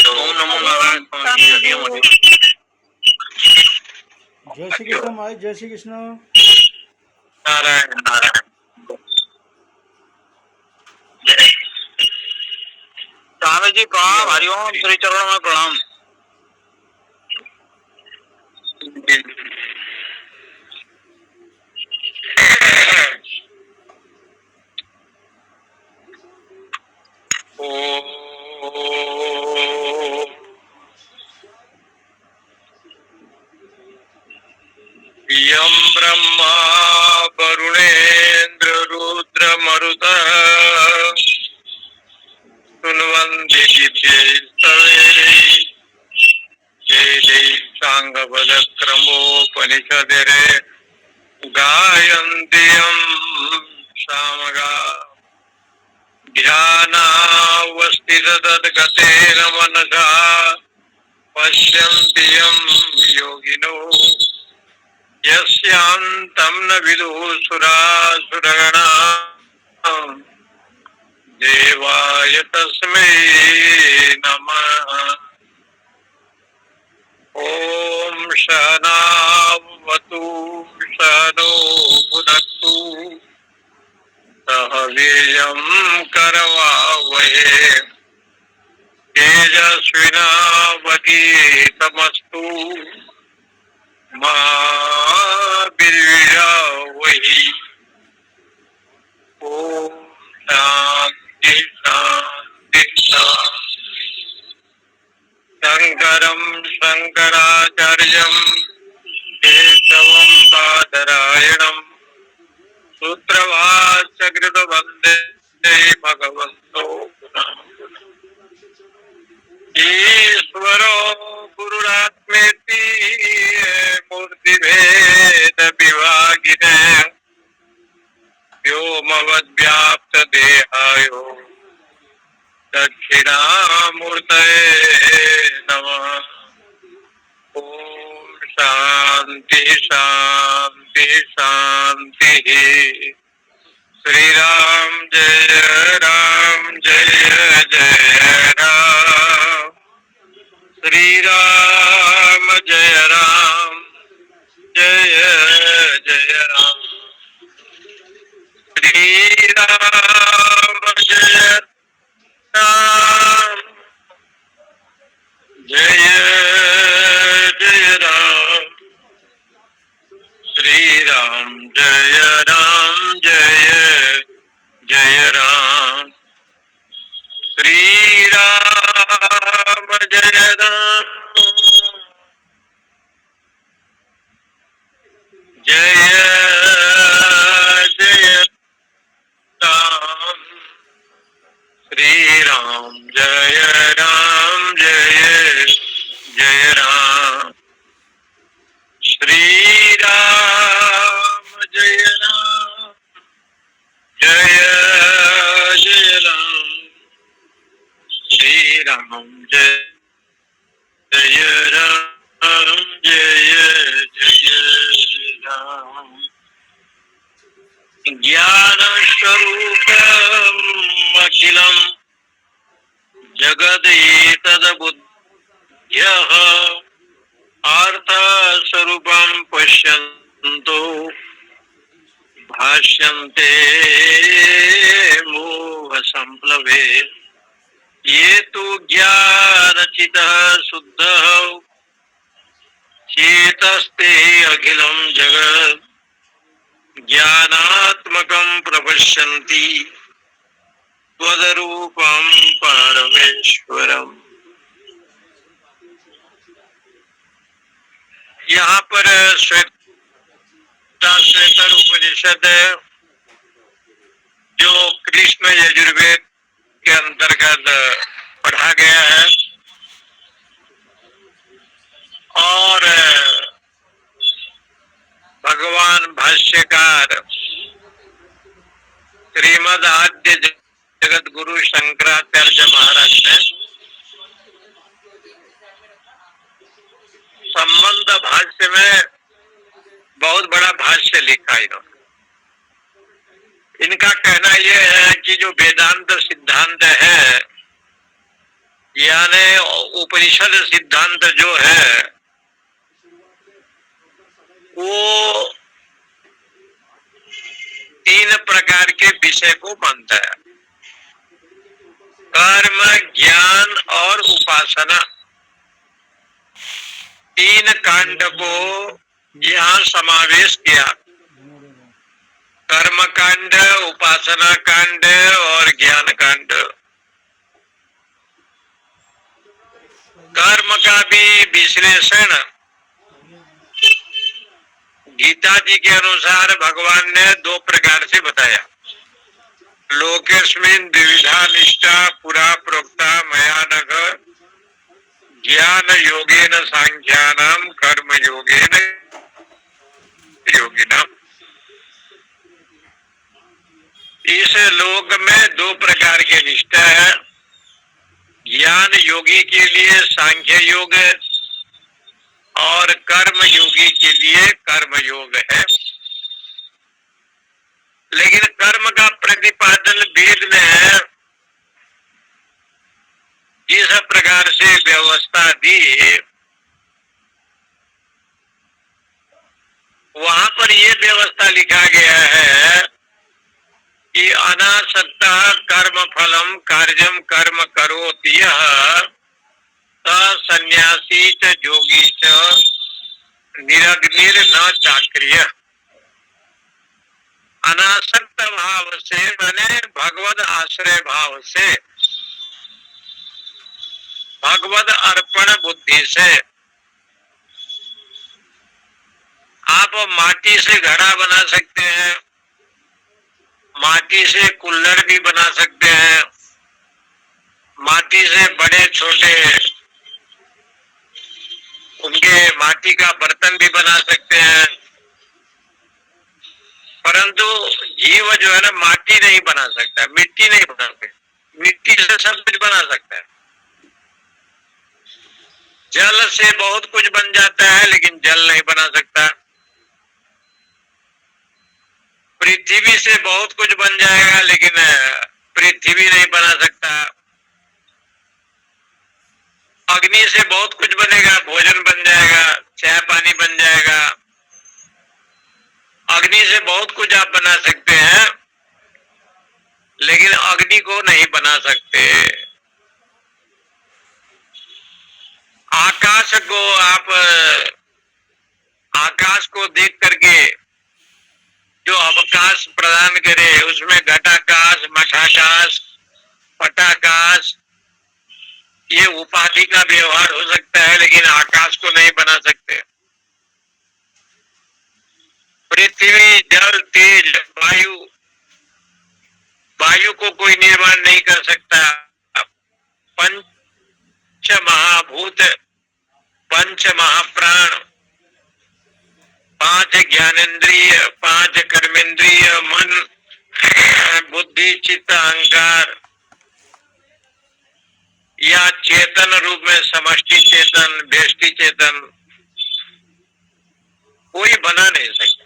ओम नमो नारायण स्वामी जी, हरिओम हरिओम। जय श्री कृष्ण माई, जय श्री कृष्ण। नारायण नारायण। स्वामी जी प्रणाम, हरिओम, श्री चरणों में प्रणाम। यं ब्रह्मा वरुणेन्द्र रुद्र मरुतः सुन्वन्ति दिव्यैस्तवे वेदै साङ्गपदक्रमोपनिषदरे गायन्ति यं सामगा ध्यानावस्थिततद्गतेन मनसा पश्यन्ति यं योगिनो यस्यान्तं न विदुः सुरासुरगणा देवाय तस्मै नमः। ॐ सहनावतु सहनो भुनक्तु सह वीर्यं करवावहै तेजस्विनावधीतमस्तु मा विद्विषावहै। ॐ शान्ति शान्ति शान्ति। शङ्करं शङ्कराचार्यं केशवं बादरायणं सूत्रभाष्यकृतो वन्दे भगवन्तो पुनः। ईश्वरो गुरुरात्मेति मूर्तिभेद विभागिने व्योमवद्व्याप्तदेहायो दक्षिणामूर्तये नमः। ॐ शान्ति शान्ति शान्तिः। श्रीराम जय राम जय जय राम। श्रीराम जय राम जय जय राम। श्रीराम जय राम जय जय राम। श्रीराम जय राम जय जय राम। श्रीराम जय राम जय जय राम। श्रीराम जय राम जय जय राम। श्रीराम जय राम जय जय राम। श्रीराम जय जय राम जय जय राम। ज्ञान स्वरूपम् अखिलम् जगदेतद्बुद्ध्यः अर्थ स्वरूपं पश्यन्तो भाष्यन्ते मोह संप्लवे। ये तु ज्ञानचितः शुद्धः चेतस्ते अखिलं जगत् ज्ञानात्मकं प्रपश्यन्ति त्वदरूपं परमेश्वरम्। यहाँ पर श्वेतर उपनिषद जो कृष्ण यजुर्वेद के अंतर्गत पढ़ा गया है और भगवान भाष्यकार श्रीमद् आद्य जगत गुरु शंकराचार्य महाराज ने संबंध भाष्य में बहुत बड़ा भाष्य लिखा इन्होंने। इनका कहना यह है कि जो वेदांत सिद्धांत है यानी उपनिषद सिद्धांत जो है वो 3 प्रकार के विषय को मानता है, कर्म, ज्ञान और उपासना। 3 कांड को यहाँ समावेश किया, कर्म कांड, उपासना कांड और ज्ञान कांड। कर्म का भी विश्लेषण गीता जी के अनुसार भगवान ने 2 प्रकार से बताया। लोकेस्मिन् द्विविधा निष्ठा पुरा प्रोक्ता मया नघ, ज्ञान योगेन सांख्यानाम कर्म योगेन योगिनाम। इस लोक में 2 प्रकार की निष्ठा है। ज्ञान योगी के लिए सांख्य योग और कर्म योगी के लिए कर्म योग है। लेकिन कर्म का प्रतिपादन वेद में है। जिस प्रकार से व्यवस्था दी वहां पर ये व्यवस्था लिखा गया है कि अनासक्ता कर्म फलम कार्यम कर्म करोति यः सन्यासी च योगी च निरग्निर न चाक्रिय। अनासक्त भाव से माने भगवद आश्रय भाव से, भगवद अर्पण बुद्धि से। आप माटी से घड़ा बना सकते हैं, माटी से कुल्हड़ भी बना सकते हैं, माटी से बड़े छोटे उनके माटी का बर्तन भी बना सकते हैं, परंतु जीव जो है ना माटी नहीं बना सकता, मिट्टी नहीं बना सकता। मिट्टी से सब कुछ बना सकता है। जल से बहुत कुछ बन जाता है लेकिन जल नहीं बना सकता। पृथ्वी से बहुत कुछ बन जाएगा लेकिन पृथ्वी नहीं बना सकता। अग्नि से बहुत कुछ बनेगा, भोजन बन जाएगा, चाय पानी बन जाएगा। अग्नि से बहुत कुछ आप बना सकते हैं लेकिन अग्नि को नहीं बना सकते। आकाश को आप आकाश को देख करके जो अवकाश प्रदान करे उसमें घटाकाश, मठाकाश, पटाकाश ये उपाधि का व्यवहार हो सकता है लेकिन आकाश को नहीं बना सकते। पृथ्वी, जल, तेज, वायु, वायु को कोई निर्माण नहीं कर सकता। पंच महाभूत, पंच महाप्राण, 5 ज्ञानेन्द्रिय, 5 कर्मेंद्रिय, मन, बुद्धि, चित्त, अहंकार या चेतन रूप में समष्टि चेतन, व्यष्टि चेतन कोई बना नहीं सकता।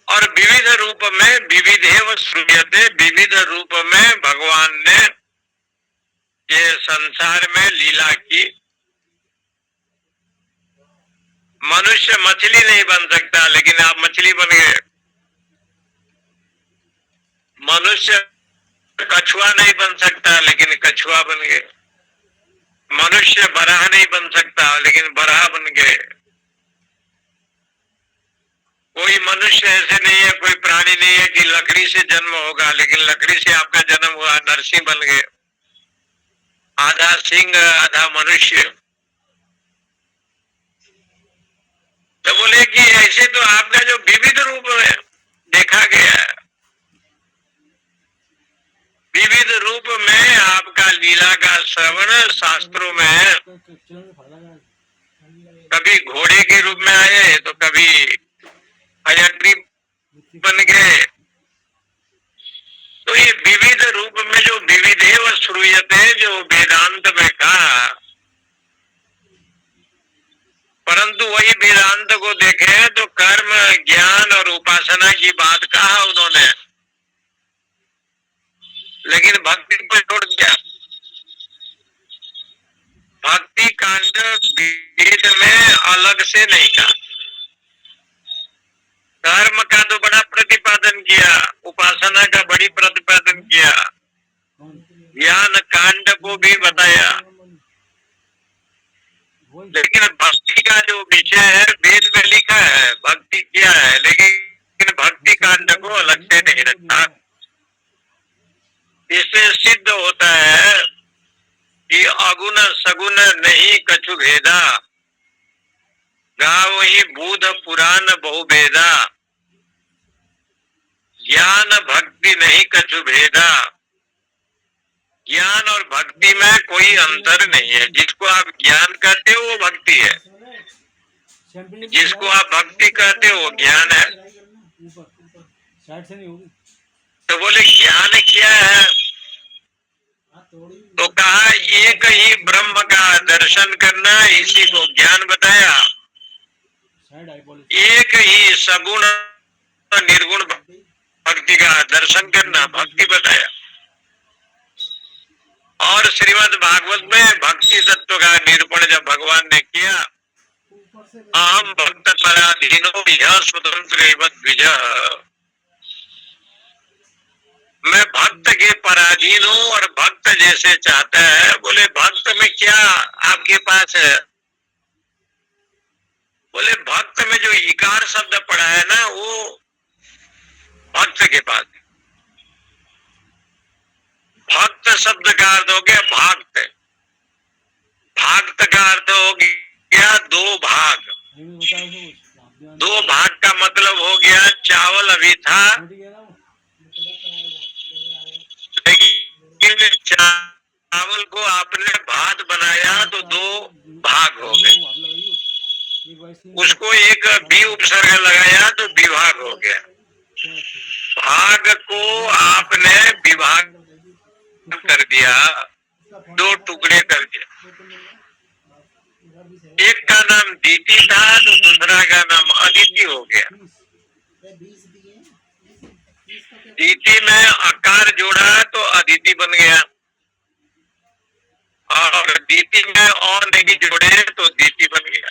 और विविध रूप में विविधेव श्रूयते, विविध रूप में भगवान ने ये संसार में लीला की। मनुष्य मछली नहीं बन सकता लेकिन आप मछली बन गए। मनुष्य कछुआ नहीं बन सकता लेकिन कछुआ बन गए। मनुष्य बराह नहीं बन सकता लेकिन बराह बन गए। कोई मनुष्य ऐसे नहीं है, कोई प्राणी नहीं है कि लकड़ी से जन्म होगा लेकिन लकड़ी से आपका जन्म हुआ, नरसिंह बन गए। आधा सिंह आधा मनुष्य। तो बोले कि ऐसे तो आपका जो विविध रूप है देखा गया है, विविध रूप में आपका लीला का श्रवण शास्त्रों में है। कभी घोड़े के रूप में आए तो कभी हयग्रीव बन गए। तो ये विविध रूप में जो विविधेव श्रूयते जो वेदांत में कहा, परंतु वही वेदांत को देखें तो कर्म, ज्ञान और उपासना की बात कहा उन्होंने। लेकिन भक्ति को छोड़ दिया। भक्ति कांड वेद में अलग से नहीं कहा। धर्म का तो बड़ा प्रतिपादन किया, उपासना का बड़ी प्रतिपादन किया, ज्ञान कांड को भी बताया, लेकिन भक्ति का जो विषय है वेद में लिखा है, भक्ति क्या है, लेकिन भक्ति कांड को अलग से नहीं रखा। इससे सिद्ध होता है कि अगुण सगुण नहीं कछु भेदा, गावो ही बूढ़ पुराण बहुभेदा, ज्ञान भक्ति नहीं कछु भेदा। ज्ञान और भक्ति में कोई अंतर नहीं है। जिसको आप ज्ञान कहते हो वो भक्ति है, जिसको आप भक्ति कहते हो वो ज्ञान है। तो बोले ज्ञान क्या है? तो कहा एक ही ब्रह्म का दर्शन करना, इसी को ज्ञान बताया। एक ही सगुण निर्गुण भक्ति का दर्शन करना भक्ति बताया। और श्रीमद् भागवत में भक्ति तत्व का निरूपण जब भगवान ने किया, अहम भक्त पराधीनो यह स्वतंत्र द्विज, मैं भक्त के पराधीन हूँ और भक्त जैसे चाहता है। बोले भक्त में क्या आपके पास है? बोले भक्त में जो इकार शब्द पड़ा है ना, वो भक्त के पास। भक्त शब्द का अर्थ हो गया भाक्त, भाक्त का अर्थ हो गया दो भाग। दो भाग का मतलब हो गया चावल अभी था, लेकिन चावल को आपने भात बनाया तो दो भाग हो गए। उसको एक भी उपसर्ग लगाया तो विभाग हो गया। भाग को आपने विभाग कर दिया, दो टुकड़े कर दिया। एक का नाम दीति था तो दूसरा का नाम अदिति हो गया। दीति में आकार जोड़ा तो अदिति बन गया, और दीति में और नहीं जोड़े तो दीति बन गया।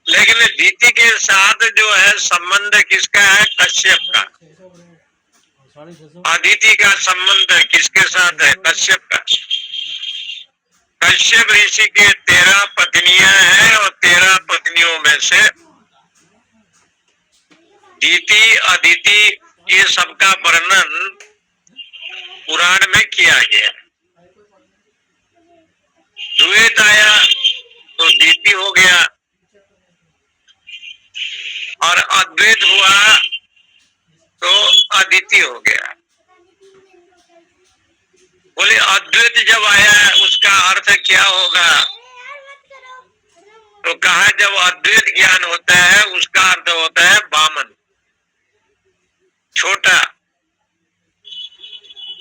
लेकिन दीति के साथ जो है संबंध किसका है? कश्यप का। अदिति का संबंध किसके साथ है? कश्यप का। कश्यप ऋषि के 13 पत्नियां हैं और 13 पत्नियों में से दीति अदिति ये सबका वर्णन पुराण में किया गया। द्वैत आया तो दीति हो गया, और अद्वैत हुआ तो अदिति हो गया। बोले अद्वैत जब आया उसका अर्थ क्या होगा? तो कहा जब अद्वैत ज्ञान होता है उसका अर्थ होता है वामन, छोटा।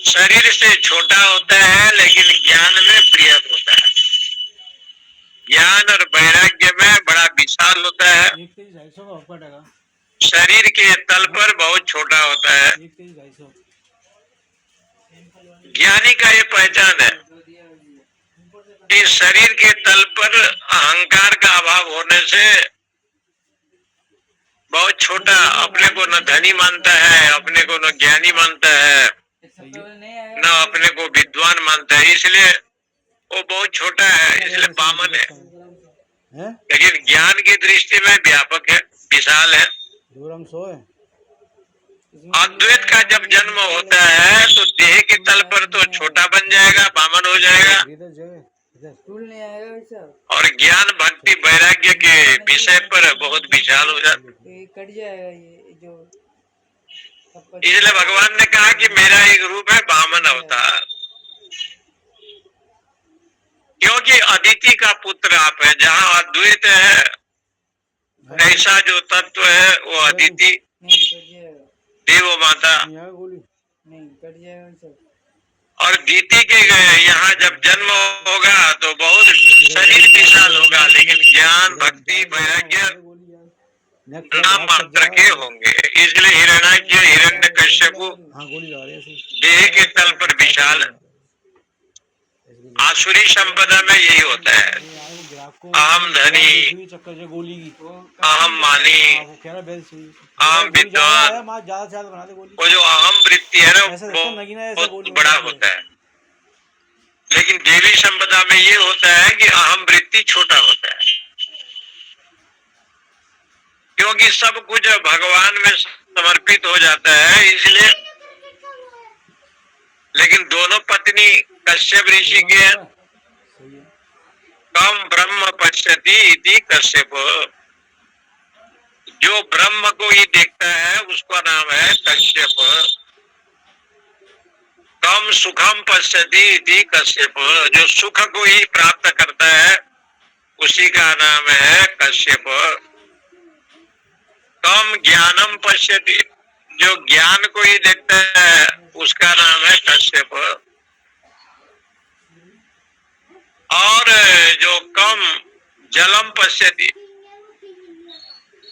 शरीर से छोटा होता है लेकिन ज्ञान में बृहद होता है। ज्ञान और वैराग्य में बड़ा विशाल होता है। शरीर के तल पर बहुत छोटा होता है। ज्ञानी का ये पहचान है कि शरीर के तल पर अहंकार का अभाव होने से बहुत छोटा, अपने को न धनी मानता है, अपने को न ज्ञानी मानता है, न अपने को विद्वान मानता है, इसलिए वो बहुत छोटा है, इसलिए वामन है। लेकिन ज्ञान की दृष्टि में व्यापक है, विशाल है। अद्वैत का जब जन्म होता है तो देह के तल पर तो छोटा बन जाएगा, वामन हो जाएगा, और ज्ञान भक्ति वैराग्य के विषय पर बहुत विशाल हो जाता है। इसलिए भगवान ने कहा कि मेरा एक रूप है वामन अवतार, क्योंकि अदिति का पुत्र आप है। जहाँ अद्वैत है ऐसा जो तत्व है वो अदिति देव माता, और दीति के यहाँ जब जन्म होगा तो बहुत शरीर विशाल होगा, लेकिन ज्ञान भक्ति वैराग्य नाम मात्र के होंगे। इसलिए हिरण्याक्ष हिरण्यकश्यपु हाँ गोली लगा रहे हैं देह के तल पर विशाल। आसुरी संपदा में यही होता है, अहम धनी, चक्कर से गोली की अहम मानी, वो कह रहा बेल चाहिए अहम विद्वान। ज्यादा से ज्यादा बना दे गोली। वो जो अहम वृत्ति है ना ऐसा वो लगता है नगीना ऐसा बहुत गोली बड़ा होता है, लेकिन देवी संपदा में ये होता है कि अहम वृत्ति छोटा होता है, क्योंकि सब कुछ भगवान में समर्पित हो जाता है इसलिए। लेकिन दोनों पत्नी कश्यप ऋषि के हैं। कम ब्रह्म पश्यति इति कश्यप, जो ब्रह्म को ही देखता है उसका नाम है कश्यप। कम सुखम पश्यति इति कश्यप, जो सुख को ही प्राप्त करता है उसी का नाम है कश्यप। कम ज्ञानम पश्यति, जो ज्ञान को ही देखता है उसका नाम है कश्यप। और जो कम जलम पश्यति,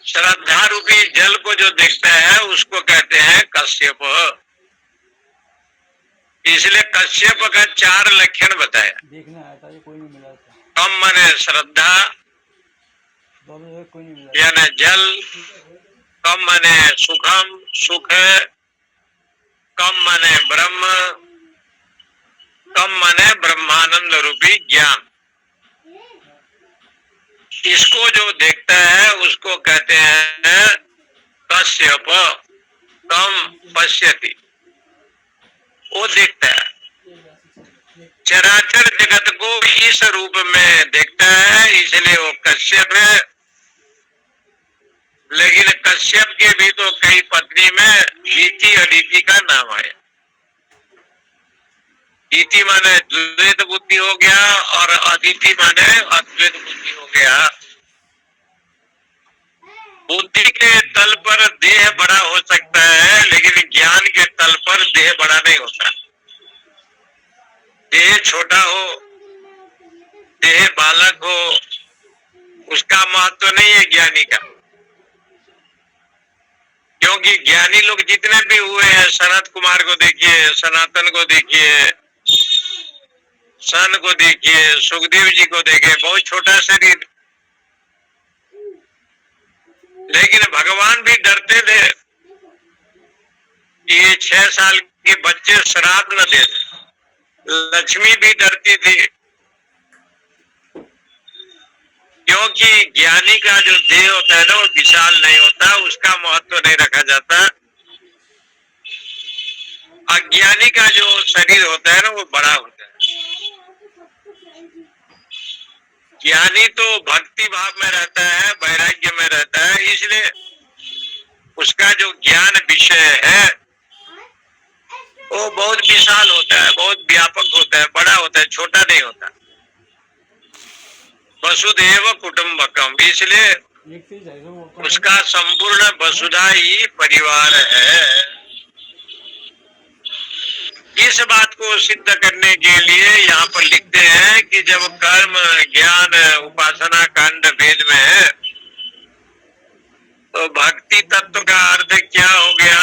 श्रद्धा रूपी जल को जो देखता है उसको कहते हैं कश्यप। इसलिए कश्यप का 4 लक्षण बताया। देखना आया था, ये कोई नहीं मिला था। कम माने श्रद्धा, कोई नहीं मिला, यानी जल। कम माने सुखम, सुख। कम माने ब्रह्म, कम माने ब्रह्मानंद रूपी ज्ञान। इसको जो देखता है उसको कहते हैं कश्यप। कम पश्यति, वो देखता है। चराचर जगत को इस रूप में देखता है, इसलिए वो कश्यप है। लेकिन कश्यप के भी तो कई पत्नी में लीति अदिति का नाम आया। लीति माने द्वैत बुद्धि हो गया और अदिति माने अद्वैत बुद्धि हो गया। बुद्धि के तल पर देह बड़ा हो सकता है, लेकिन ज्ञान के तल पर देह बड़ा नहीं होता। देह छोटा हो, देह बालक हो, उसका महत्व नहीं है ज्ञानी का। क्योंकि ज्ञानी लोग जितने भी हुए हैं, सनत कुमार को देखिए, सनातन को देखिए, सन को देखिए, सुखदेव जी को देखिए, बहुत छोटा शरीर, लेकिन भगवान भी डरते थे ये 6 साल के बच्चे श्राप न दे। लक्ष्मी भी डरती थी, क्योंकि ज्ञानी का जो देह होता है ना वो विशाल नहीं होता, उसका महत्व नहीं रखा जाता। अज्ञानी का जो शरीर होता है ना वो बड़ा होता है। ज्ञानी तो भक्ति भाव में रहता है, वैराग्य में रहता है, इसलिए उसका जो ज्ञान विषय है वो बहुत विशाल होता है, बहुत व्यापक होता है, बड़ा होता है, छोटा नहीं होता। वसुदेव कुटुंबकम, इसलिए उसका संपूर्ण वसुधा ही परिवार है। इस बात को सिद्ध करने के लिए यहाँ पर लिखते हैं कि जब कर्म ज्ञान उपासना कांड वेद में है तो भक्ति तत्व का अर्थ क्या हो गया,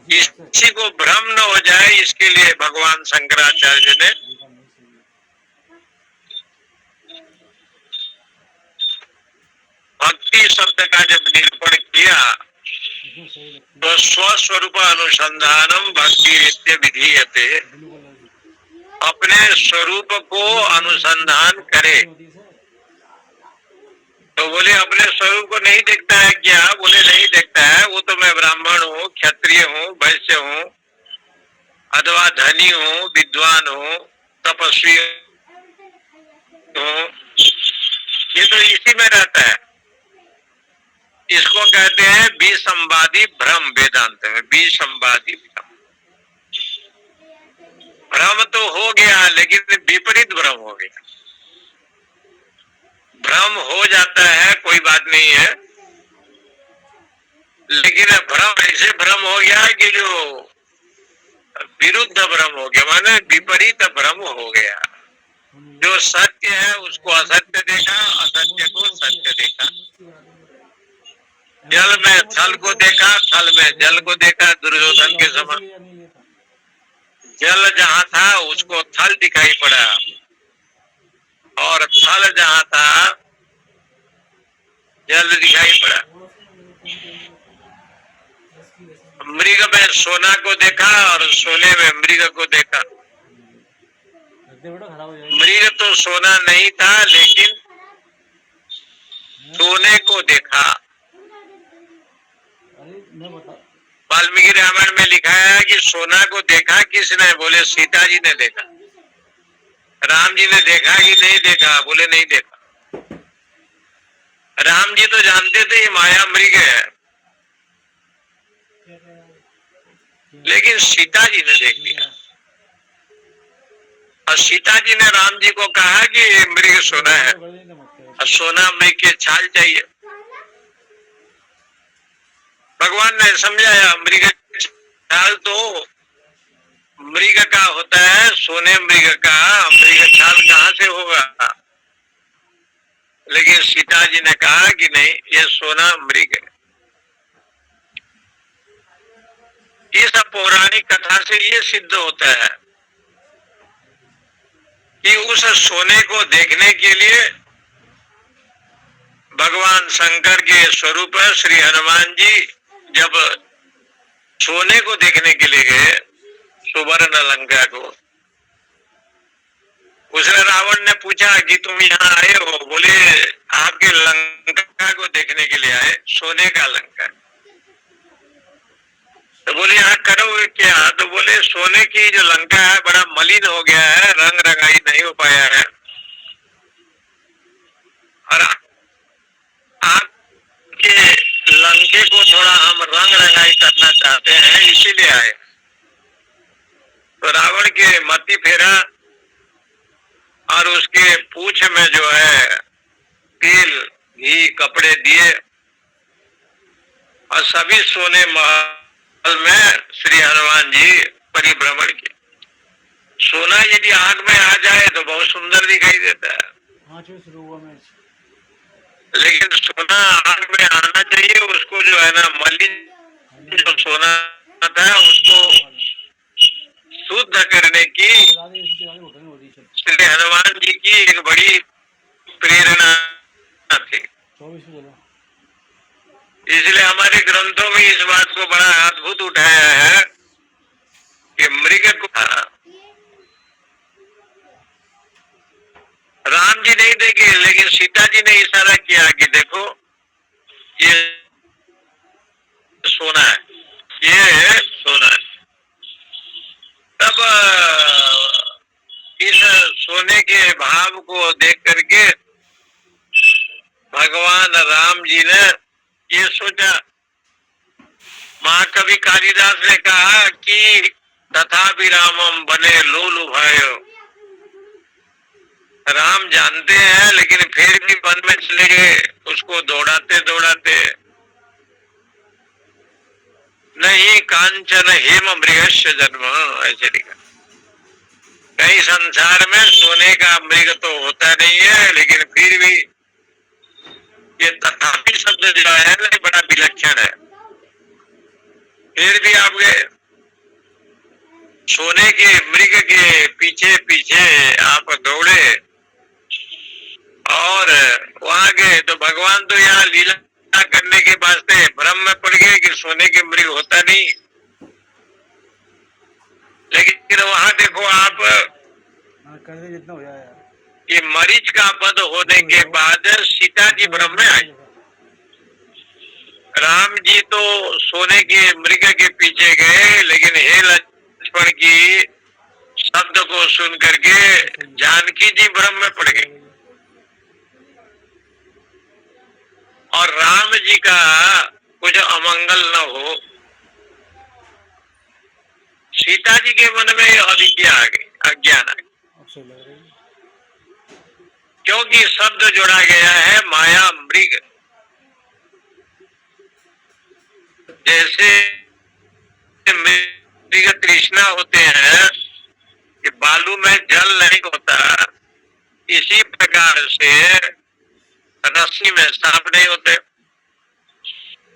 किसी को भ्रम न हो जाए इसके लिए भगवान शंकराचार्य ने भक्ति शब्द का जब निरूपण किया तो स्वस्वरूप अनुसंधानम भक्ति नित्य विधीयते, अपने स्वरूप को अनुसंधान करे। तो बोले अपने स्वरूप को नहीं देखता है क्या? बोले नहीं देखता है, वो तो मैं ब्राह्मण हूँ, क्षत्रिय हूँ, वैश्य हूँ, अथवा धनी हूँ, विद्वान हूँ, तपस्वी हूँ, ये तो इसी में रहता है। इसको कहते हैं विसंवादी भ्रम, वेदांत में विसंवादी भ्रम। भ्रम तो हो गया लेकिन विपरीत भ्रम हो गया। भ्रम हो जाता है, कोई बात नहीं है, लेकिन भ्रम ऐसे भ्रम हो गया कि जो विरुद्ध भ्रम हो गया, माने विपरीत भ्रम हो गया। जो सत्य है उसको असत्य देखा, असत्य को सत्य देखा। जल में थल को देखा, थल में जल को देखा दुर्योधन के समान। लिया नहीं लिया था। जल जहाँ था उसको थल दिखाई पड़ा, और थल जहाँ था जल दिखाई पड़ा। मृग में सोना को देखा और सोने में मृग को देखा। रख दे बेटा, खराब हो जाएगा। मृग तो सोना नहीं था, लेकिन सोने को देखा। अरे मैं बता, वाल्मीकि रामायण में लिखा है कि सोना को देखा किसने? बोले सीता जी ने देखा। राम जी ने देखा कि नहीं देखा? बोले नहीं देखा। राम जी तो जानते थे ये माया मृग है, लेकिन सीता जी ने देख लिया। और सीता जी ने राम जी को कहा कि ये मृग सोना है, और सोना मृग के छाल चाहिए। भगवान ने समझाया मृग छाल तो मृग का होता है, सोने मृग का मृग छाल कहाँ से होगा? लेकिन सीता जी ने कहा कि नहीं, ये सोना मृग है। इस पौराणिक कथा से ये सिद्ध होता है कि उस सोने को देखने के लिए भगवान शंकर के स्वरूप श्री हनुमान जी जब सोने को देखने के लिए गए, सुवर्ण लंका को, उसने रावण ने पूछा कि तुम यहाँ आए हो? बोले आपके लंका को देखने के लिए आए, सोने का लंका। तो बोले यहाँ करोगे क्या? तो बोले सोने की जो लंका है बड़ा मलिन हो गया है, रंग रंगाई नहीं हो पाया है, और आपके लंके को थोड़ा हम रंग रंगाई करना चाहते हैं, इसीलिए आए। तो रावण के मति फेरा और उसके पूंछ में जो है तेल घी कपड़े दिए, और सभी सोने महल में श्री हनुमान जी परिभ्रमण किए। सोना यदि आग में आ जाए तो बहुत सुंदर दिखाई देता है, शुरू हुआ मैच। लेकिन सोना आग में आना चाहिए, उसको जो है ना मलिन जो सोना था उसको शुद्ध करने की श्री हनुमान जी की एक बड़ी प्रेरणा थी। इसलिए हमारे ग्रंथों में इस बात को बड़ा अद्भुत उठाया है कि मृग को राम जी नहीं देखे, लेकिन सीता जी ने इशारा किया कि देखो ये सोना है, ये सोना है। तब इस सोने के भाव को देख करके भगवान राम जी ने ये सोचा। महाकवि कालिदास ने कहा कि तथापि रामम बने लोलु भयो। राम जानते हैं लेकिन फिर भी वन में चले गए, उसको दौड़ाते दौड़ाते। नहीं कांचन हेम मृगस्य जन्म, ऐसे लिखा। कहीं संसार में सोने का मृग तो होता नहीं है, लेकिन फिर भी ये तथापि शब्द जो है ना बड़ा विलक्षण है। फिर भी आपके सोने के मृग के पीछे पीछे आप दौड़े और वहां गए तो भगवान तो यहाँ लीला करने के वास्ते भ्रम में पड़ गए कि सोने के मृग होता नहीं। लेकिन वहां देखो आप जितना हो जाए, ये मरीच का वध होने के बाद सीता जी भ्रम में आई। राम जी तो सोने के मृग के पीछे गए, लेकिन हे लक्ष्मण की शब्द को सुन करके जानकी जी भ्रम में पड़ गई। और राम जी का कुछ अमंगल न हो, सीता जी के मन में अविद्या आ गई, अज्ञान आ गई, क्योंकि शब्द जोड़ा गया है माया मृग। जैसे मृग तृष्णा होते हैं कि बालू में जल नहीं होता, इसी प्रकार से रस्सी में सांप नहीं होते।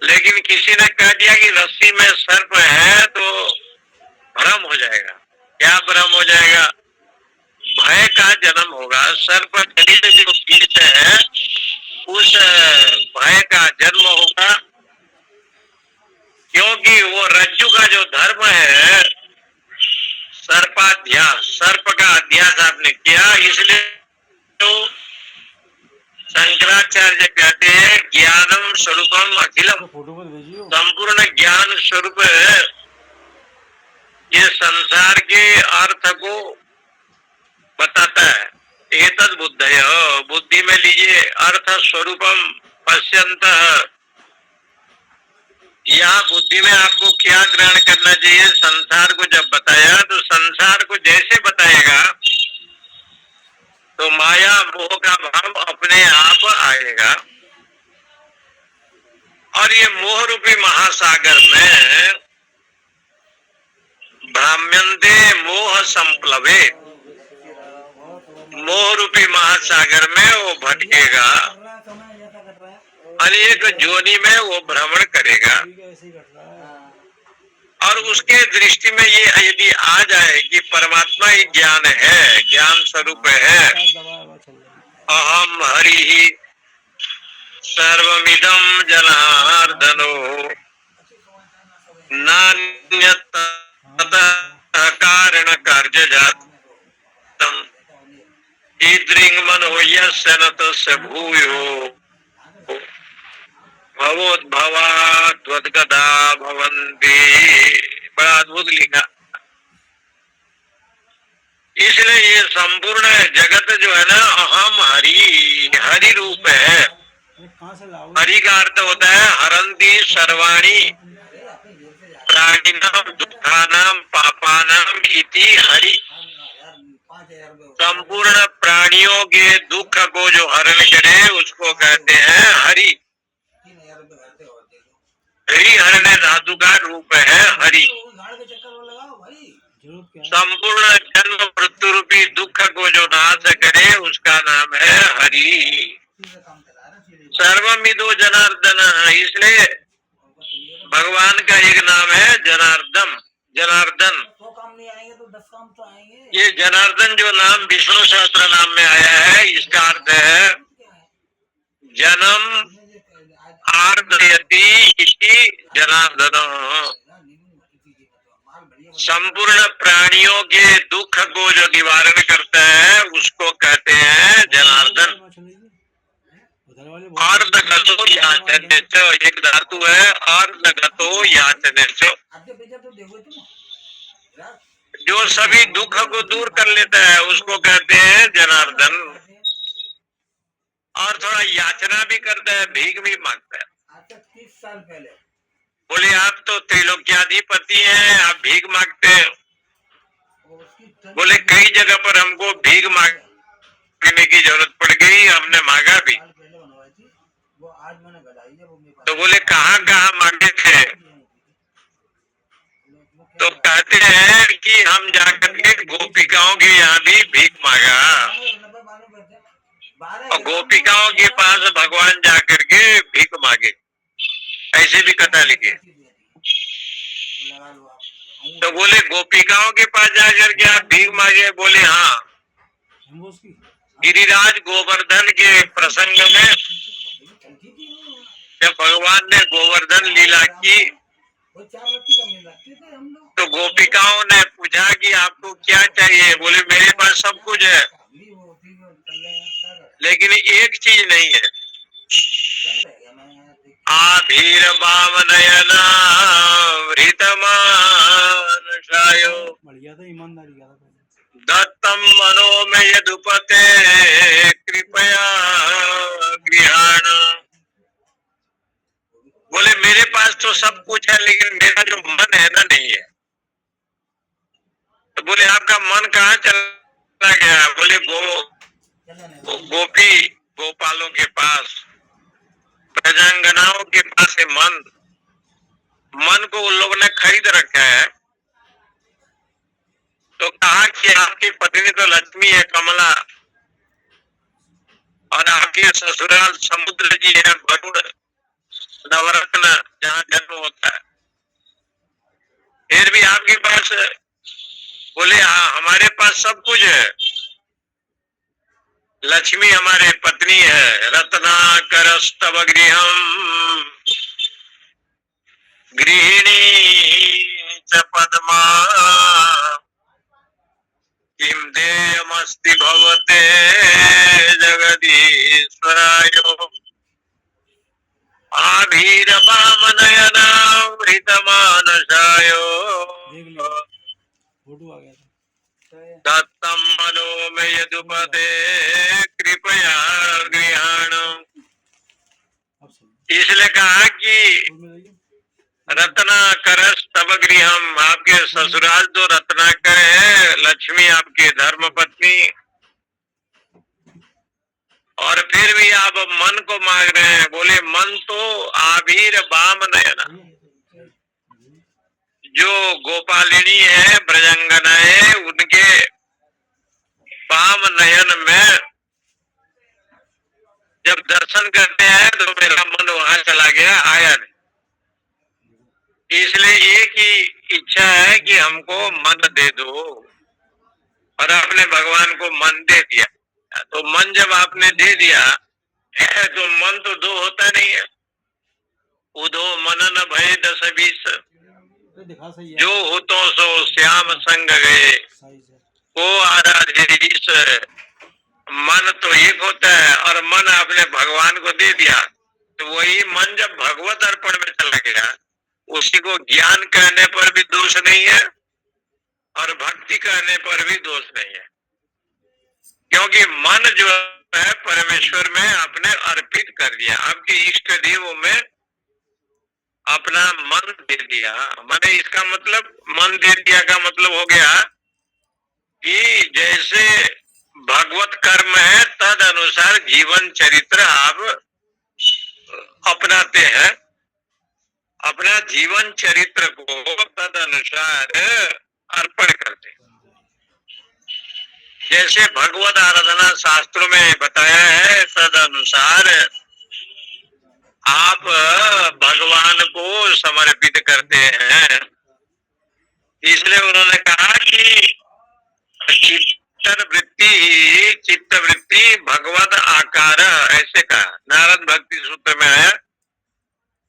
लेकिन किसी ने कह दिया कि रस्सी में सर्प है तो भ्रम हो जाएगा। क्या भ्रम हो जाएगा? भय का जन्म होगा। सर्प जनित जो कीट है उस भय का जन्म होगा, क्योंकि वो रज्जु का जो धर्म है सर्पाध्यास, सर्प का अध्यास आपने किया, इसलिए तो शंकराचार्य कहते हैं ज्ञानम स्वरूपम अखिलम, तो फोटो मत भेजियो। संपूर्ण ज्ञान स्वरूप है। ये संसार के अर्थ को बताता है। एतद बुद्धय, बुद्धि में लीजिए, अर्थ स्वरूपम पश्यंत। यहाँ बुद्धि में आपको क्या ग्रहण करना चाहिए? संसार को जब बताया तो संसार को जैसे बताएगा तो माया मोह का भाव अपने आप आएगा, और ये मोह रूपी महासागर में भ्राम्यन्ते मोह संप्लवे, मोह रूपी महासागर में वो भटकेगा, अनेक जोनि में वो भ्रमण करेगा। और उसके दृष्टि में ये यदि आ जाए कि परमात्मा ही ज्ञान है, ज्ञान स्वरूप है, अहम हरि ही सर्वमिदं जनार्दनो नान्यत् ततः कारण कार्यजातम् ईदृङ् मनो यस्य न तस्य भूयो भवोद्भवाद्वद्गदा भवन्ति। बड़ा अद्भुत लिखा। इसलिए ये संपूर्ण जगत जो है ना, अहम हरि, हरि रूप है। हरि का अर्थ होता है हरंती सर्वाणी प्राणिनाम दुखानाम पापानाम इति हरि। संपूर्ण प्राणियों के दुख को जो हरण करे उसको कहते हैं हरि। हरि हरने धातु का रूप है हरि। संपूर्ण जन्म मृत्यु रूपी दुख को जो नाश करे उसका नाम है हरि। सर्वमिदो जनार्दन, इसलिए भगवान का एक नाम है जनार्दन। जनार्दन, ये जनार्दन जो नाम विष्णु सहस्त्र नाम में आया है, इसका अर्थ है जन्म आर्दयति इति जनार्दन। संपूर्ण प्राणियों के दुख को जो निवारण करता है उसको कहते हैं जनार्दन। अर्धगतो याचने च, एक धातु है अर्धगतो याचने च, जो सभी दुख को दूर कर लेता है उसको कहते हैं जनार्दन। और थोड़ा याचना भी करता है, भीख भी मांगता है। 30 साल पहले बोले आप तो त्रिलोक्याधिपति हैं, आप भीख मांगते हैं। बोले कई जगह पर हमको भीख मांगने की जरूरत पड़ गई, हमने मांगा भी। तो बोले कहाँ कहाँ मांगे थे? तो कहते हैं कि हम जाकर के गोपिकाओं के यहाँ भी भीख मांगा, और गोपिकाओं के पास भगवान जाकर के भीख मांगे, ऐसे भी कथा लिखे। तो बोले गोपिकाओं के पास जाकर के आप भीख मांगे? बोले हाँ। गिरिराज गोवर्धन के प्रसंग में जब भगवान ने गोवर्धन लीला की तो गोपिकाओं ने पूछा कि आपको क्या चाहिए? बोले मेरे पास सब कुछ है, लेकिन एक चीज नहीं है। आभीर वामनयना हृतमानसायो दत्तम मनो में यदुपते कृपया गृहाण। बोले मेरे पास तो सब कुछ है, लेकिन मेरा जो मन है ना नहीं है। तो बोले आपका मन कहाँ चला गया? बोले गोपी गोपालों के पास, प्रजांगनाओं के पास है मन। मन को उन लोगों ने खरीद रखा है। तो कहा कि आपकी पत्नी तो लक्ष्मी है, कमला, और आपके ससुराल समुद्र जी है, वरुण, नवरत्न जहाँ जन्म होता है, फिर भी आपके पास बोले हाँ हमारे पास सब कुछ है, लक्ष्मी हमारे पत्नी है, रत्नाकर स्तव गृहम गृहिणी च पद्मा किम देयमस्ति भवते जगदीश्वराय आभीरवामनयनामृतमानसाय देख लो फोटो आ गया था दत्तम मनो में यदुपदे कृपया गृहाण। अब सही इसलिए कहा कि फूल में रहिए रत्नाकर स्तव गृहम, आपके ससुराल जो रत्नाकर है, लक्ष्मी आपकी धर्म पत्नी, और फिर भी आप मन को मांग रहे हैं। बोले मन तो आभीर वाम नयना, जो गोपालिनी है, ब्रजंगना है, उनके वाम नयन में जब दर्शन करते हैं तो मेरा मन वहां चला गया, आया नहीं। इसलिए एक ही इच्छा है कि हमको मन दे दो, और आपने भगवान को मन दे दिया। तो मन जब आपने दे दिया है तो मन तो दो होता नहीं है। उदो मनन भय 10-20, तो दिखा सही है जो हो तो सो श्याम संग गए, सही से वो आराधीश। मन तो एक होता है, और मन आपने भगवान को दे दिया, तो वही मन जब भगवत अर्पण में चला गया, उसी को ज्ञान कहने पर भी दोष नहीं है और भक्ति कहने पर भी दोष नहीं है, क्योंकि मन जो है परमेश्वर में आपने अर्पित कर दिया, आपके इष्ट देवों में अपना मन दे दिया। मैंने इसका मतलब मन दे दिया का मतलब हो गया कि जैसे भगवत कर्म है तद अनुसार जीवन चरित्र आप अपनाते हैं, अपना जीवन चरित्र को तद अनुसार अर्पण करते हैं। जैसे भगवत आराधना शास्त्रों में बताया है, तद अनुसार आप भगवान को समर्पित करते हैं। इसलिए उन्होंने कहा कि चित्त वृत्ति भगवत आकार, ऐसे कहा नारद भक्ति सूत्र में आया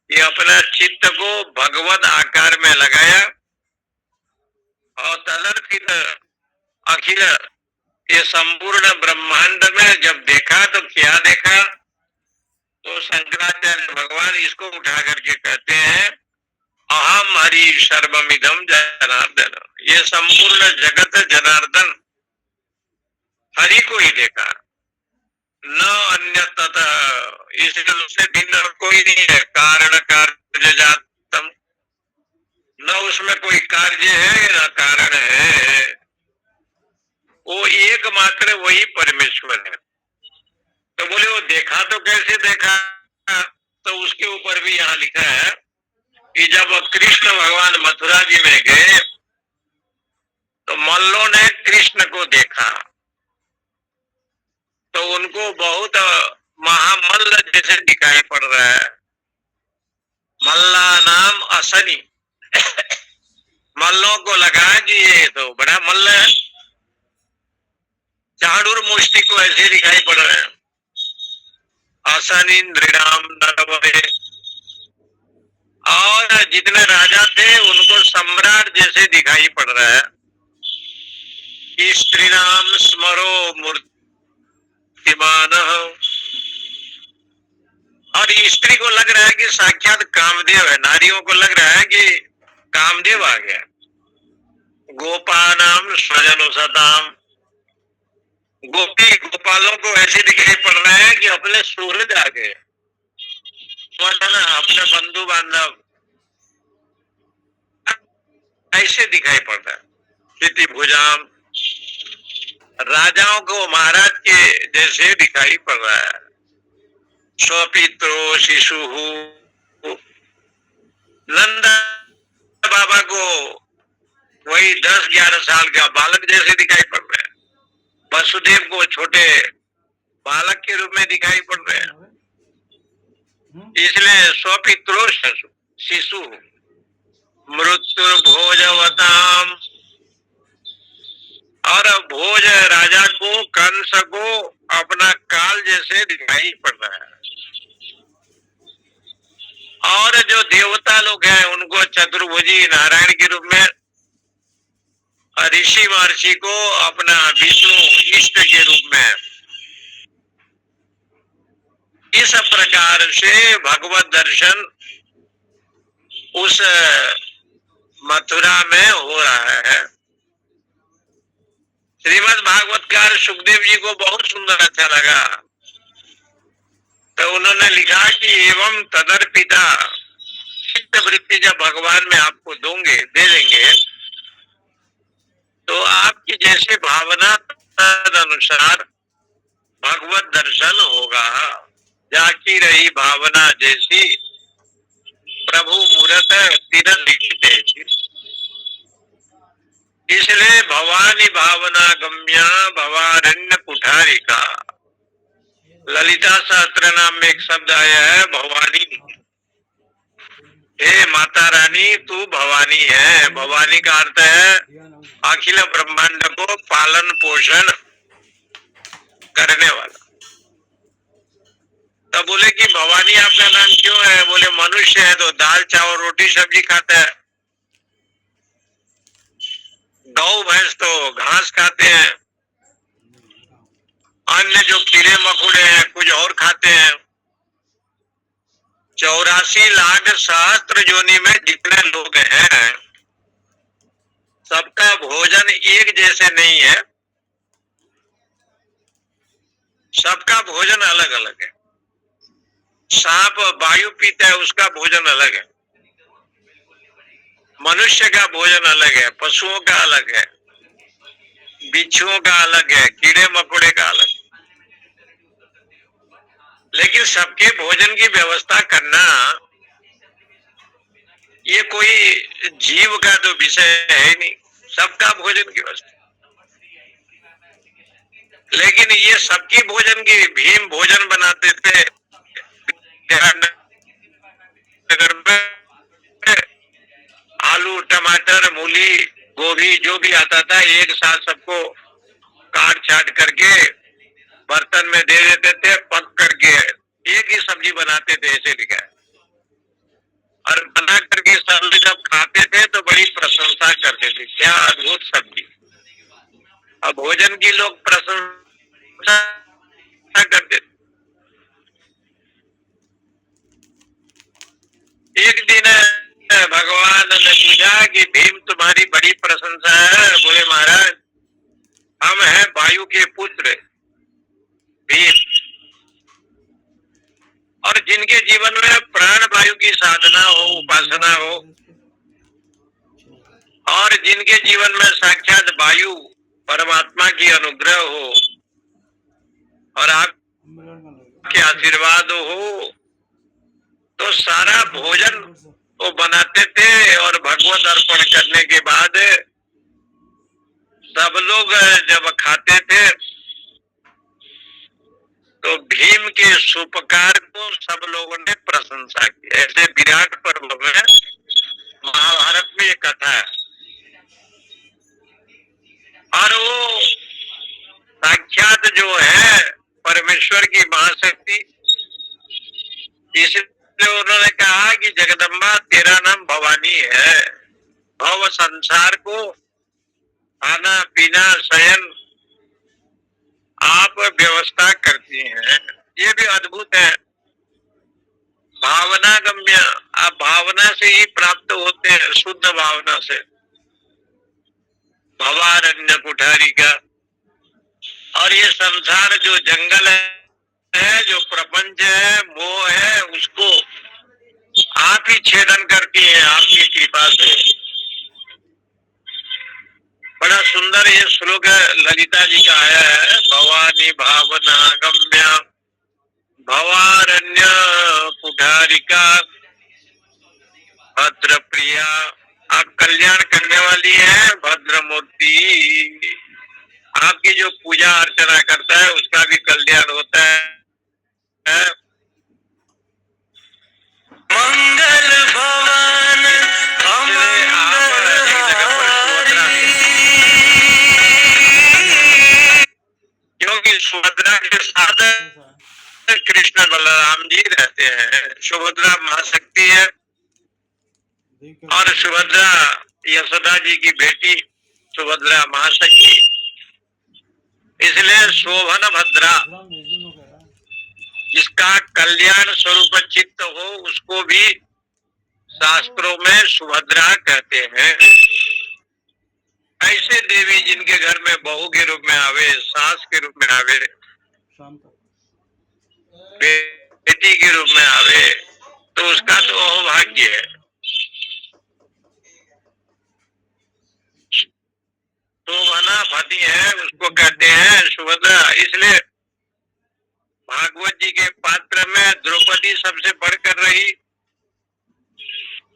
कि अपना चित्त को भगवत आकार में लगाया, और तदर्पित अखिल ये संपूर्ण ब्रह्मांड में जब देखा तो क्या देखा, तो शंकराचार्य भगवान इसको उठा करके कहते हैं अहम हरि सर्वमिदम जनार्दन, ये संपूर्ण जगत जनार्दन हरि को ही देखा, न अन्य तथा, इसलिए उससे भिन्न कोई नहीं है। कारण कार्य जातम, न उसमें कोई कार्य है न कारण है, वो एकमात्र वही परमेश्वर है। तो बोले वो देखा तो कैसे देखा, तो उसके ऊपर भी यहाँ लिखा है कि जब कृष्ण भगवान मथुरा जी में गए तो मल्लों ने कृष्ण को देखा, तो उनको बहुत महामल्ल जैसे दिखाई पड़ रहा है। मल्ला नाम असनी, मल्लों को लगा कि ये तो बड़ा मल्ल है, चाणूर मुष्टि को ऐसे दिखाई पड़ रहे हैं। असनिंद्रिणाम नरवरे, और जितने राजा थे उनको सम्राट जैसे दिखाई पड़ रहा है। स्त्री नाम स्मरो मूर्तिमान, और स्त्री को लग रहा है कि साक्षात कामदेव है, नारियों को लग रहा है कि कामदेव आ गया। गोपानाम स्वजनो सताम, गोपी गोपालों को ऐसे दिखाई पड़ रहा है कि अपने सूरज आ गए, स्वजन अपने बंधु बांधव ऐसे दिखाई पड़ रहा है। स्थिति भुजाम, राजाओं को महाराज के जैसे दिखाई पड़ रहा है। स्वपित्रो शिशु, नंद बाबा को वही 10-11 साल का बालक जैसे दिखाई पड़ रहे हैं। वसुदेव को छोटे बालक के रूप में दिखाई पड़ रहे हैं। इसलिए स्वपित्रो शिशु मृत्यु भोजवताम। और भोज राजा को, कंस को अपना काल जैसे दिखाई पड़ रहा है। और जो देवता लोग हैं उनको चतुर्भुजी नारायण के रूप में, ऋषि महर्षि को अपना विष्णु इष्ट के रूप में। इस प्रकार से भगवत दर्शन उस मथुरा में हो रहा है। श्रीमद् भागवतकार सुखदेव जी को बहुत सुंदर अच्छा लगा, तो उन्होंने लिखा कि एवं तदर्पिता, चित्त वृत्ति जब भगवान में आपको दे देंगे तो आपकी जैसे भावना तद अनुसार भगवत दर्शन होगा। जाकी रही भावना जैसी, प्रभु मूरत तीन लिखित ऐसी। इसलिए भवानी भावना गम्या भवारण्य कुठारिका। ललिता सहस्त्र नाम में एक शब्द आया है भवानी। हे माता रानी तू भवानी है। भवानी का अर्थ है अखिल ब्रह्मांड को पालन पोषण करने वाला। तब बोले कि भवानी आपका नाम क्यों है? बोले मनुष्य है तो दाल चावल रोटी सब्जी खाता है, गौ भैंस तो घास खाते हैं, अन्य जो कीड़े मकोड़े हैं कुछ और खाते हैं। 84 लाख सहस्त्र योनि में जितने लोग हैं सबका भोजन एक जैसे नहीं है, सबका भोजन अलग अलग है। सांप वायु पीता है उसका भोजन अलग है, मनुष्य का भोजन अलग है, पशुओं का अलग है, बिच्छुओं का अलग है, कीड़े मकोड़े का अलग। लेकिन सबके भोजन की व्यवस्था करना ये कोई जीव का तो विषय है ही नहीं, सबका भोजन की व्यवस्था। लेकिन ये सबकी भोजन की, भीम भोजन बनाते थे नगर में, आलू टमाटर मूली गोभी जो भी आता था एक साथ सबको काट छाट करके बर्तन में दे देते थे, पक करके एक ही सब्जी बनाते थे, ऐसे लिखा है। और बना करके सब जब खाते थे तो बड़ी प्रशंसा करते थे, क्या अद्भुत सब्जी। अब भोजन की लोग प्रशंसा करते थे। एक दिन भगवान ने पूछा कि भीम तुम्हारी बड़ी प्रशंसा है। बोले महाराज हम हैं वायु के पुत्र भीम, और जिनके जीवन में प्राण वायु की साधना हो, उपासना हो, और जिनके जीवन में साक्षात वायु परमात्मा की अनुग्रह हो और आपके आशीर्वाद हो, तो सारा भोजन वो बनाते थे। और भगवत अर्पण करने के बाद सब लोग जब खाते थे तो भीम के सुपकार को सब लोगों ने प्रशंसा की। ऐसे विराट पर्व में महाभारत में एक कथा है, और वो साक्षात जो है परमेश्वर की महाशक्ति, इसलिए उन्होंने कहा कि जगदम्बा तेरा नाम भवानी है। भव संसार को खाना पीना शयन आप व्यवस्था करती हैं, ये भी अद्भुत है। भावना गम्य, आप भावना से ही प्राप्त होते हैं, शुद्ध भावना से। भवारण्य कुठारी का, और ये संसार जो जंगल है, जो प्रपंच है, मोह है, उसको आप ही छेदन करती हैं आपकी कृपा से। बड़ा सुंदर ये श्लोक ललिता जी का आया है। भवानी भावना गम्य भवारण्य कुठारिका भद्र प्रिया, आप कल्याण करने वाली है। भद्र मूर्ति, आपकी जो पूजा अर्चना करता है उसका भी कल्याण होता है। सुभद्रा के साथ ऐसा है। कृष्ण बलराम जी रहते हैं। सुभद्रा महाशक्ति है देख और कर सुभद्रा यशोदा जी की बेटी सुभद्रा महाशक्ति, इसलिए शोभन भद्रा, राम भेज दूँ कह रहा है। जिसका कल्याण स्वरूप चित्त हो उसको भी शास्त्रों में सुभद्रा कहते हैं। ऐसे देवी जिनके घर में बहू के रूप में आवे, सास के रूप में आवे, शाम तक बेटी के रूप में आवे, तो उसका तो अहोभाग्य है। शोभना पति है, उसको कहते हैं सुभद्रा। इसलिए भागवत जी के पात्र में द्रौपदी सबसे बढ़कर रही।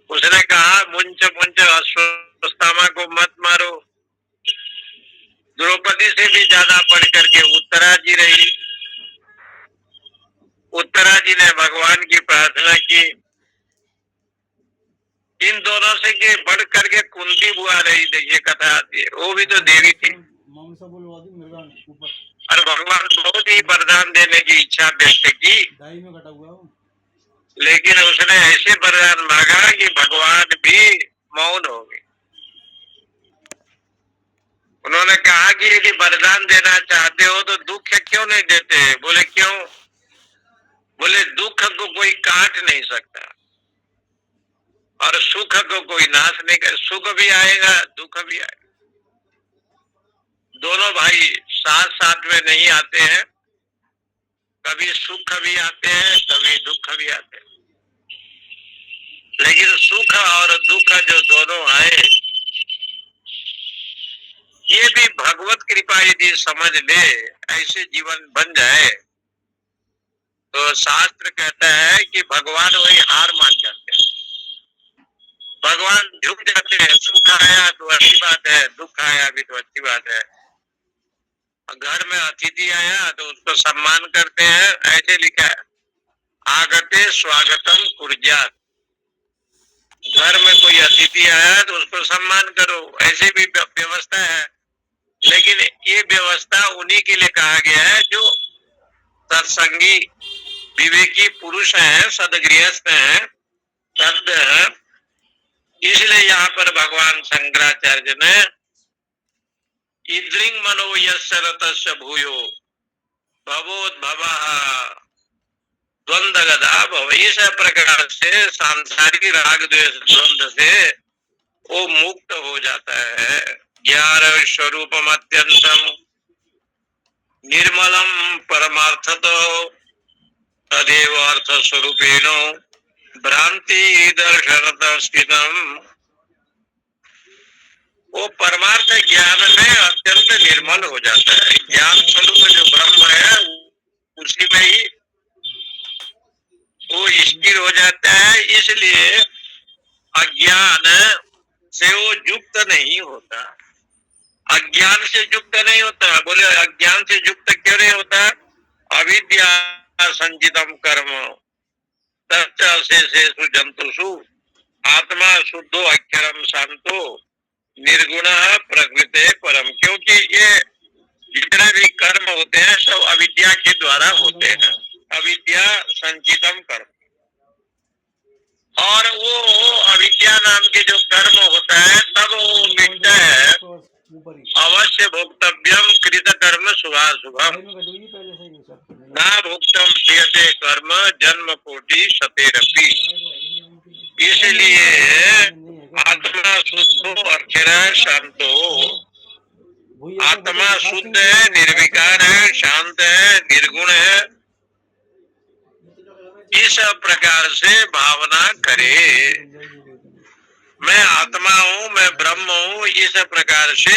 उसने कहा मुंच मुंच अश्वत्थामा को मत मारो। द्रौपदी से भी ज्यादा बढ़ करके उत्तरा जी रही। उत्तरा जी ने भगवान की प्रार्थना की। इन दोनों से के बढ़ करके कुंती बुआ रही। देखिए कथा आती है, वो भी तो देवी थी। मांसा बोलवा दी मृगा ऊपर और भगवान बहुत ही वरदान देने की इच्छा व्यक्त की, डाई में कटा हुआ है वो। लेकिन उसने ऐसे वरदान मांगा कि भगवान भी मौन हो गए। उन्होंने कहा कि यदि वरदान देना चाहते हो तो दुख क्यों नहीं देते? बोले क्यों? बोले दुख को कोई काट नहीं सकता और सुख को कोई नाश नहीं कर। सुख भी आएगा, दुख भी आएगा। दोनों भाई साथ साथ में नहीं आते हैं। कभी सुख भी आते हैं, कभी दुख भी आते हैं। लेकिन सुख और दुख जो दोनों आए, ये भी भगवत कृपा यदि समझ ले, ऐसे जीवन बन जाए, तो शास्त्र कहता है कि भगवान वही हार मान जाते हैं। भगवान झुक जाते हैं। सुख आया तो अच्छी बात है, दुख आया भी तो अच्छी बात है। घर में अतिथि आया तो उसको सम्मान करते हैं। ऐसे लिखा है, आगते स्वागतम कुर्यात। घर में कोई अतिथि आया तो उसको सम्मान करो, ऐसे भी व्यवस्था है। लेकिन ये व्यवस्था उन्हीं के लिए कहा गया है जो सत्संगी विवेकी पुरुष हैं, सदगृहस्थ हैं, सद हैं। इसलिए यहाँ पर भगवान शंकराचार्य ने इद्रिंग मनो यस्य रतस्य भूयो भवोद्भवः द्वंद्व गदा भव। इस प्रकार से सांसारिक राग द्वेष द्वंद्व से वो मुक्त हो जाता है। ज्ञान स्वरूपम अत्यंतम निर्मलम परमार्थतो तदेव अर्थ स्वरूपेण भ्रांति दर्शन स्थितम। वो परमार्थ ज्ञान में अत्यंत निर्मल हो जाता है। ज्ञान स्वरूप जो ब्रह्म है उसी में ही वो स्थिर हो जाता है। इसलिए अज्ञान से वो युक्त नहीं होता। अज्ञान से युक्त नहीं होता। बोले अज्ञान से युक्त क्यों नहीं होता? अविद्या संचितम कर्म तत्शेषु जंतुषु आत्मा शुद्धो अक्षरम शांतो निर्गुण प्रकृति परम। क्योंकि ये जितने भी कर्म होते हैं सब अविद्या के द्वारा होते हैं। अविद्या संचितम कर्म, और वो अविद्या नाम के जो कर्म होता है तब वो मिटता है। अवश्य भोक्तव्यम कृत कर्म शुभाशुभम ना भोक्तम क्रियते कर्म जन्म कोटि सतेरपि। इसलिए आत्मा शुद्धो अक्षर शांतो। आत्मा शुद्ध है, निर्विकार है, शांत है, निर्गुण है। इस प्रकार से भावना करे, मैं आत्मा हूँ, मैं ब्रह्म हूँ। इस प्रकार से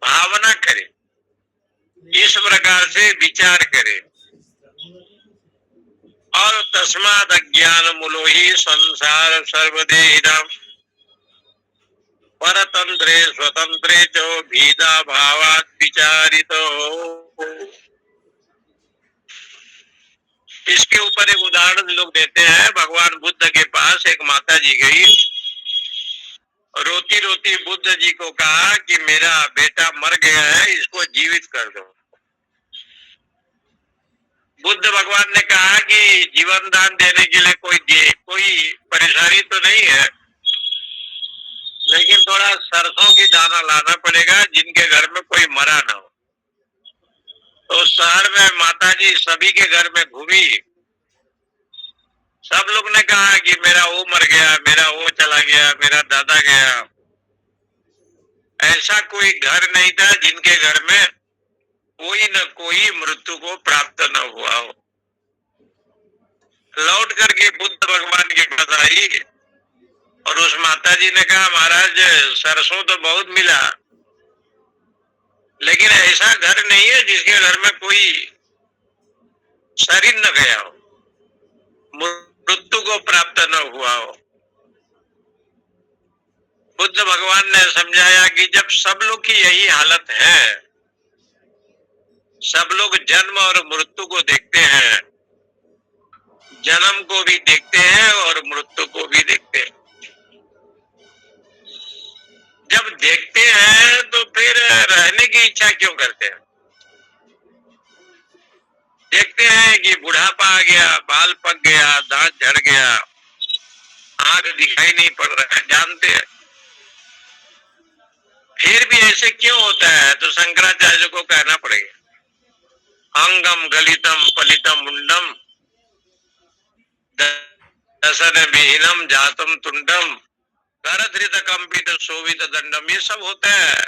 भावना करे, इस प्रकार से विचार करे। और तस्मात् अज्ञान मूलो ही संसार सर्वदेहिनां परतंत्रे स्वतंत्रे च भीदा भावात् विचारितो। इसके ऊपर एक उदाहरण लोग देते हैं। भगवान बुद्ध के पास एक माता जी गई, रोती रोती बुद्ध जी को कहा कि मेरा बेटा मर गया है, इसको जीवित कर दो। बुद्ध भगवान ने कहा कि जीवन दान देने के लिए कोई परेशानी तो नहीं है, लेकिन थोड़ा सरसों की दाना लाना पड़ेगा जिनके घर में कोई मरा ना हो। तो शहर में माताजी सभी के घर में घूमी, सब लोग ने कहा कि मेरा वो मर गया, मेरा वो चला गया, मेरा दादा गया। ऐसा कोई घर नहीं था जिनके घर में कोई न कोई मृत्यु को प्राप्त न हुआ हो। लौट करके बुद्ध भगवान के पास आई और उस माता जी ने कहा, महाराज सरसों तो बहुत मिला, लेकिन ऐसा घर नहीं है जिसके घर में कोई शरीर न गया हो, मृत्यु को प्राप्त न हुआ हो। बुद्ध भगवान ने समझाया कि जब सब लोग की यही हालत है, सब लोग जन्म और मृत्यु को देखते हैं, जन्म को भी देखते हैं और मृत्यु को भी देखते हैं। जब देखते हैं तो फिर रहने की इच्छा क्यों करते हैं? देखते हैं कि बुढ़ापा आ गया, बाल पक गया, दांत झड़ गया, आंख दिखाई नहीं पड़ रहा है, जानते हैं। फिर भी ऐसे क्यों होता है? तो शंकराचार्य को कहना पड़ेगा, अंगम गलितम पलितम मुंडम दसन विहीनम जातम तुंडम करधृत कंपित शोभित दंडम। ये सब होता है।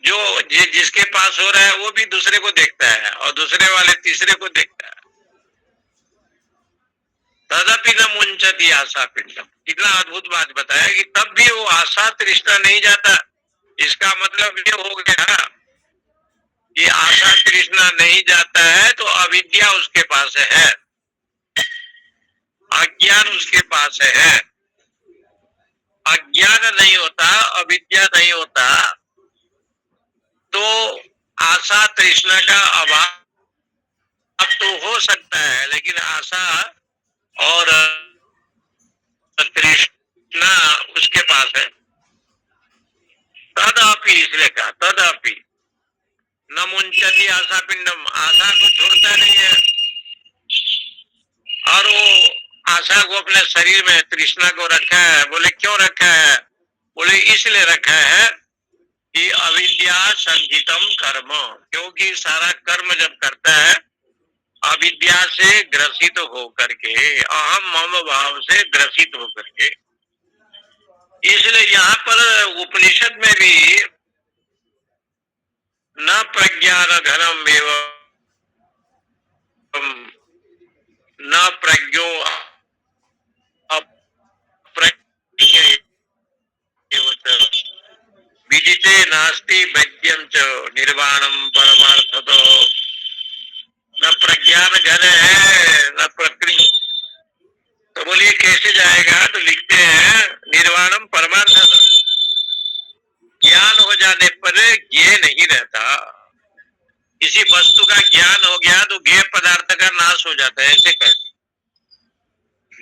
जो जिसके पास हो रहा है वो भी दूसरे को देखता है और दूसरे वाले तीसरे को देखता है। तदपि न मुंचती आशा पिंडम। इतना अद्भुत बात बताया कि तब भी वो आशा तृष्णा नहीं जाता। इसका मतलब ये हो गया कि आशा तृष्णा नहीं जाता है तो अविद्या उसके पास है, अज्ञान उसके पास है। अज्ञान नहीं होता, अविद्या नहीं होता तो आशा तृष्णा का अभाव तो हो सकता है, लेकिन आशा और तृष्णा उसके पास है। तदपि, इसलिए कहा तदपि न मुंचती आशा पिंडम, आशा को छोड़ता नहीं है। और वो आशा को अपने शरीर में तृष्णा को रखा है। बोले क्यों रखा है? बोले इसलिए रखा है कि अविद्या संचितम कर्म, क्योंकि सारा कर्म जब करता है अविद्या से ग्रसित होकर के, अहम मम भाव से ग्रसित होकर के। इसलिए यहाँ पर उपनिषद में भी न प्रज्ञान घनम एवं न प्रज्ञो विजिते नास्ति वैद्यम च निर्वाणम परमार्थतो। न प्रज्ञान घन है न प्रकृति। तो बोलिए कैसे जाएगा? तो लिखते हैं निर्वाणम परमार्थतो, ज्ञान हो जाने पर ज्ञेय नहीं रहता। किसी वस्तु का ज्ञान हो गया तो ज्ञेय पदार्थ का नाश हो जाता है, ऐसे कहते।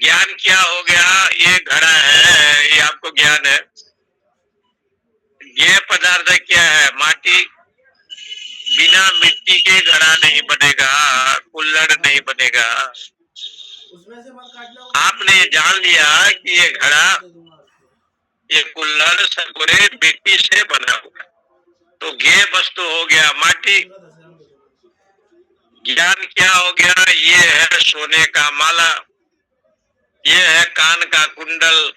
ज्ञान क्या हो गया? ये घड़ा है, ये आपको ज्ञान है। ज्ञेय पदार्थ क्या है? माटी। बिना मिट्टी के घड़ा नहीं बनेगा, कुल्हड़ नहीं बनेगा। आपने जान लिया कि ये घड़ा, ये कुल्हड़ सगुरे मिट्टी से बना हुआ, तो ज्ञेय वस्तु हो गया माटी। ज्ञान क्या हो गया? ये है सोने का माला, ये है कान का कुंडल।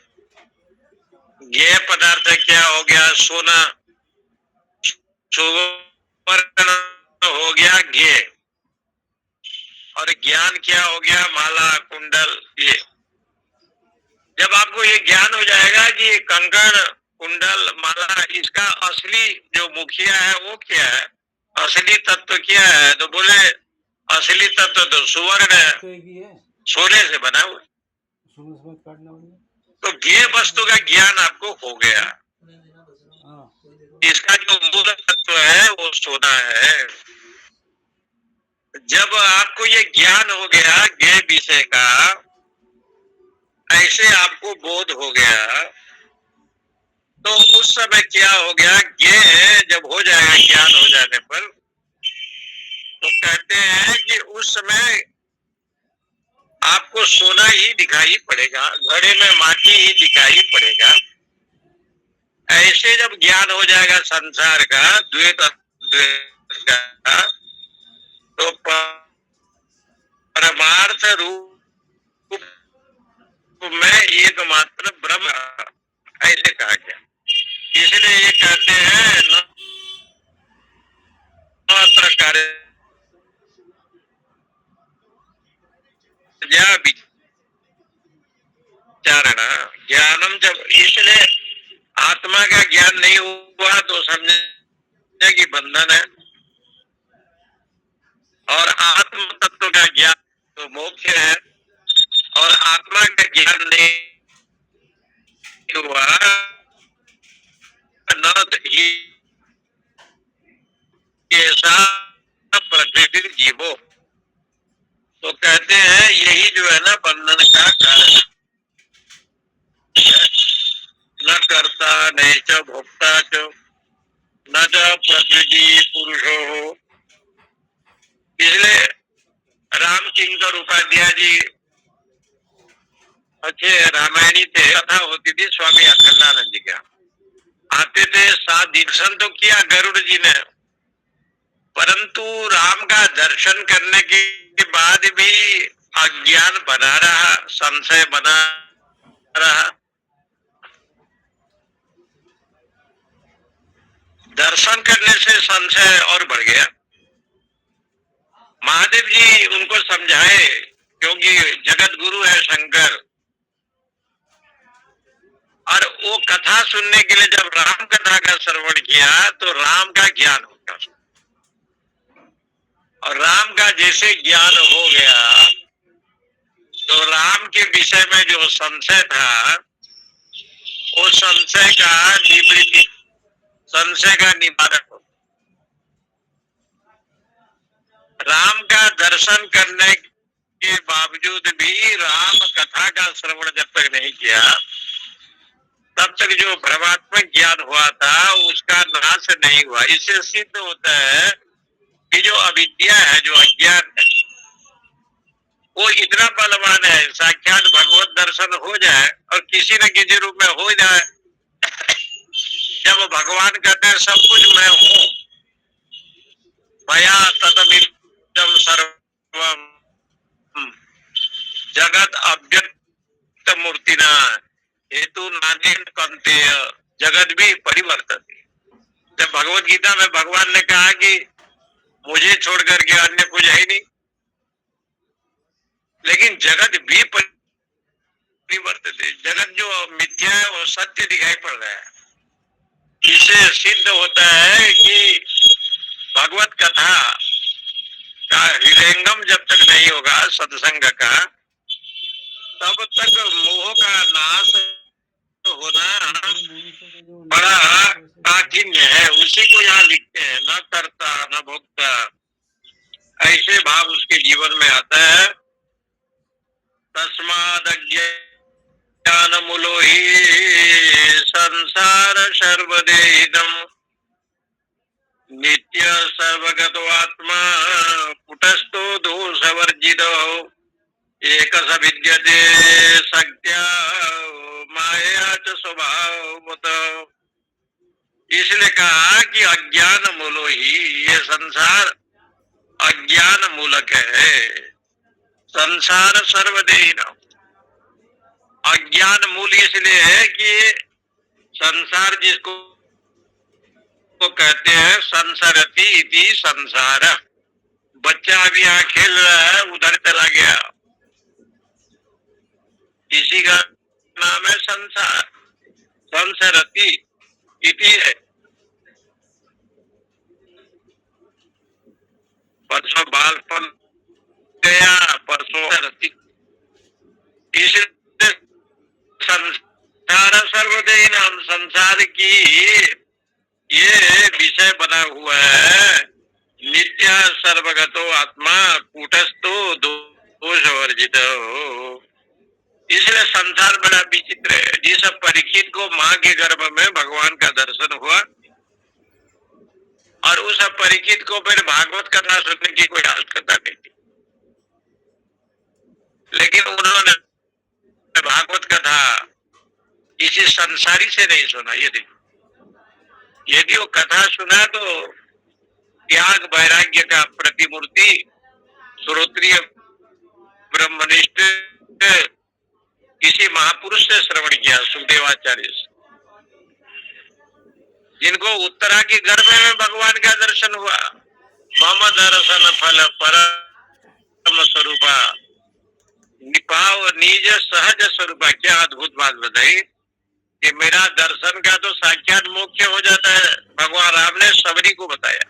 ज्ञेय पदार्थ क्या हो गया? सोना। सुवर्ण हो गया ज्ञेय। और ज्ञान क्या हो गया? माला, कुंडल। ये जब आपको ये ज्ञान हो जाएगा कि ये कंकड़, कुंडल, माला, इसका असली जो मुखिया है वो क्या है, असली तत्व क्या है? तो बोले असली तत्व तो सुवर्ण है, सोने से बना हुआ। तो ज्ञेय वस्तु का ज्ञान आपको हो गया। इसका जो मूल तत्व है वो सोना है। जब आपको ये ज्ञान हो गया ज्ञेय विषय का, ऐसे आपको बोध हो गया, तो उस समय क्या हो गया? ज्ञेय जब हो जाएगा, ज्ञान हो जाने पर, तो कहते हैं कि उस समय आपको सोना ही दिखाई पड़ेगा, घड़े में माटी ही दिखाई पड़ेगा। ऐसे जब ज्ञान हो जाएगा संसार का, द्वैत अद्वैत का, तो परमार्थ रूप में एकमात्र ब्रह्म, ऐसे कहा गया। इसलिए ये कहते हैं न कार्य विचारणा ज्ञानम, जब इसलिए आत्मा का ज्ञान नहीं हुआ तो समझे कि बंधन है, और आत्म तत्व का ज्ञान तो मोक्ष है। और आत्मा का ज्ञान नहीं हुआ न ही ऐसा प्रकृति जीवो, तो कहते हैं यही जो है ना बंधन का कारण, न कर्ता न च भोक्ता च न च प्रकृति पुरुषो हो। इसलिए रामकिंकर उपाध्याय जी अच्छे रामायणी थे, कथा होती थी स्वामी अखंडानंद जी का, आते थे, 7 दीक्षण तो किया गरुड़ जी ने, परंतु राम का दर्शन करने के बाद भी अज्ञान बना रहा, संशय बना रहा। दर्शन करने से संशय और बढ़ गया। महादेव जी उनको समझाए, क्योंकि जगत गुरु है शंकर, और वो कथा सुनने के लिए जब राम कथा का श्रवण किया तो राम का ज्ञान हो गया, और राम का जैसे ज्ञान हो गया तो राम के विषय में जो संशय था वो संशय का निवृत्ति, संशय का निवारण हो। राम का दर्शन करने के बावजूद भी राम कथा का श्रवण जब तक नहीं किया तब तक जो भ्रमात्मक ज्ञान हुआ था उसका नाश नहीं हुआ। इससे सिद्ध होता है कि जो अविद्या है, जो अज्ञान है, वो इतना बलवान है, साक्षात भगवत दर्शन हो जाए और किसी न किसी रूप में हो जाए, जब भगवान कहते हैं सब कुछ मैं हूँ, मया ततमिदं सर्वम जगत अव्यक्त मूर्तिना हेतु नानेन कंतेय जगत भी परिवर्तन। जब भगवत गीता में भगवान ने कहा कि मुझे छोड़ करके अन्य कुछ है ही नहीं, लेकिन जगत भी परिवर्तित है, जगत जो मिथ्या है वो सत्य दिखाई पड़ रहा है। इससे सिद्ध होता है कि भगवत कथा का हृदयंगम जब तक नहीं होगा सत्संग का, तब तक मोह का नाश होना बड़ा काठिन्य है। उसी को यहाँ लिखते हैं, न करता न भोक्ता, ऐसे भाव उसके जीवन में आता है। तस्माद ज्ञान मूलो ही संसार सर्वदेहिनम नित्य सर्वगतो आत्मा कुटस्थो दोषवर्जितो एक विद्यते शक्त्या माया च स्वभावत। इसलिए कहा कि अज्ञान मूलो ही, ये संसार अज्ञान मूलक है। संसार सर्वदेहिनम, अज्ञान मूल इसलिए है कि संसार जिसको कहते हैं संसरति इति संसार, बच्चा अभी यहाँ खेल रहा है उधर चला गया, इसी का नाम है संसार। संसरति इति है, परसों बालपन गया, परसों रति, इसलिए संसार सर्वदेहिनम, संसार की ये विषय बना हुआ है। नित्य सर्वगतो आत्मा कूटस्थो दोष वर्जित। इसलिए संसार बड़ा विचित्र है। जिस परीक्षित को माँ के गर्भ में भगवान का दर्शन हुआ और उस परीक्षित को फिर भागवत कथा सुनने की कोई आवश्यकता नहीं थी, लेकिन उन्होंने भागवत कथा किसी संसारी से नहीं सुना। यदि वो कथा सुना तो त्याग वैराग्य का प्रतिमूर्ति श्रोत्रिय ब्रह्मनिष्ठ किसी महापुरुष से श्रवण किया, सुखदेवाचार्य से, जिनको उत्तरा के गर्भ में भगवान का दर्शन हुआ। मम दर्शन फल परम स्वरूपा निपाव निज सहज स्वरूपा। क्या अद्भुत बात बताई कि मेरा दर्शन का तो साक्षात मोक्ष हो जाता है। भगवान राम ने सबरी को बताया,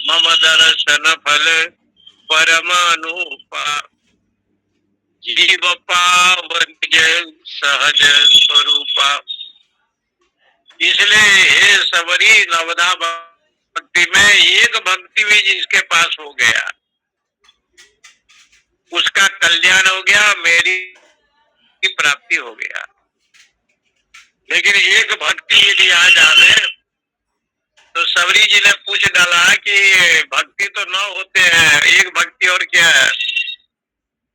मम दर्शन फल परम अनुपा जीव पावन सहज स्वरूपा। इसलिए हे सबरी, नवदा भक्ति में एक भक्ति भी जिसके पास हो गया उसका कल्याण हो गया, मेरी प्राप्ति हो गया। लेकिन एक भक्ति यदि आ जावे तो सबरी जी ने पूछ डाला कि भक्ति तो न होते हैं, एक भक्ति और क्या है?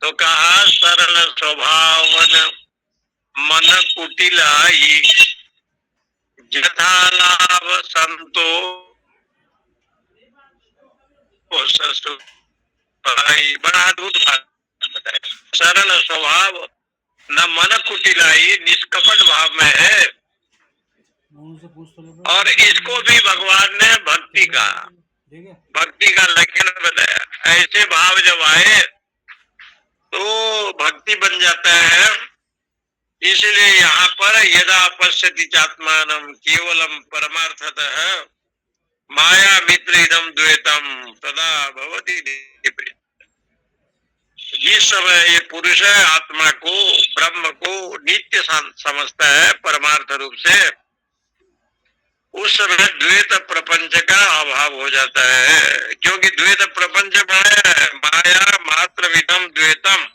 तो कहा सरल स्वभावन मन कुटिलाई जथा लाभ संतो भाई। बड़ा अद्भुत बात बताया। सरल स्वभाव न मन कुटिलाई, निष्कपट भाव में है। और इसको भी भगवान ने भक्ति का लक्षण बताया। ऐसे भाव जब आए तो भक्ति बन जाता है। इसलिए यहाँ पर यदा पश्यति चात्मानम केवलम परमार्थतः माया मित्र इदम द्वैतम तदा भवति निवृत्त। जिस समय ये पुरुष है आत्मा को, ब्रह्म को नित्य समझता है परमार्थ रूप से, उस समय द्वैत प्रपंच का अभाव हो जाता है। क्योंकि द्वैत प्रपंच में माया मात्र विधम द्वैतम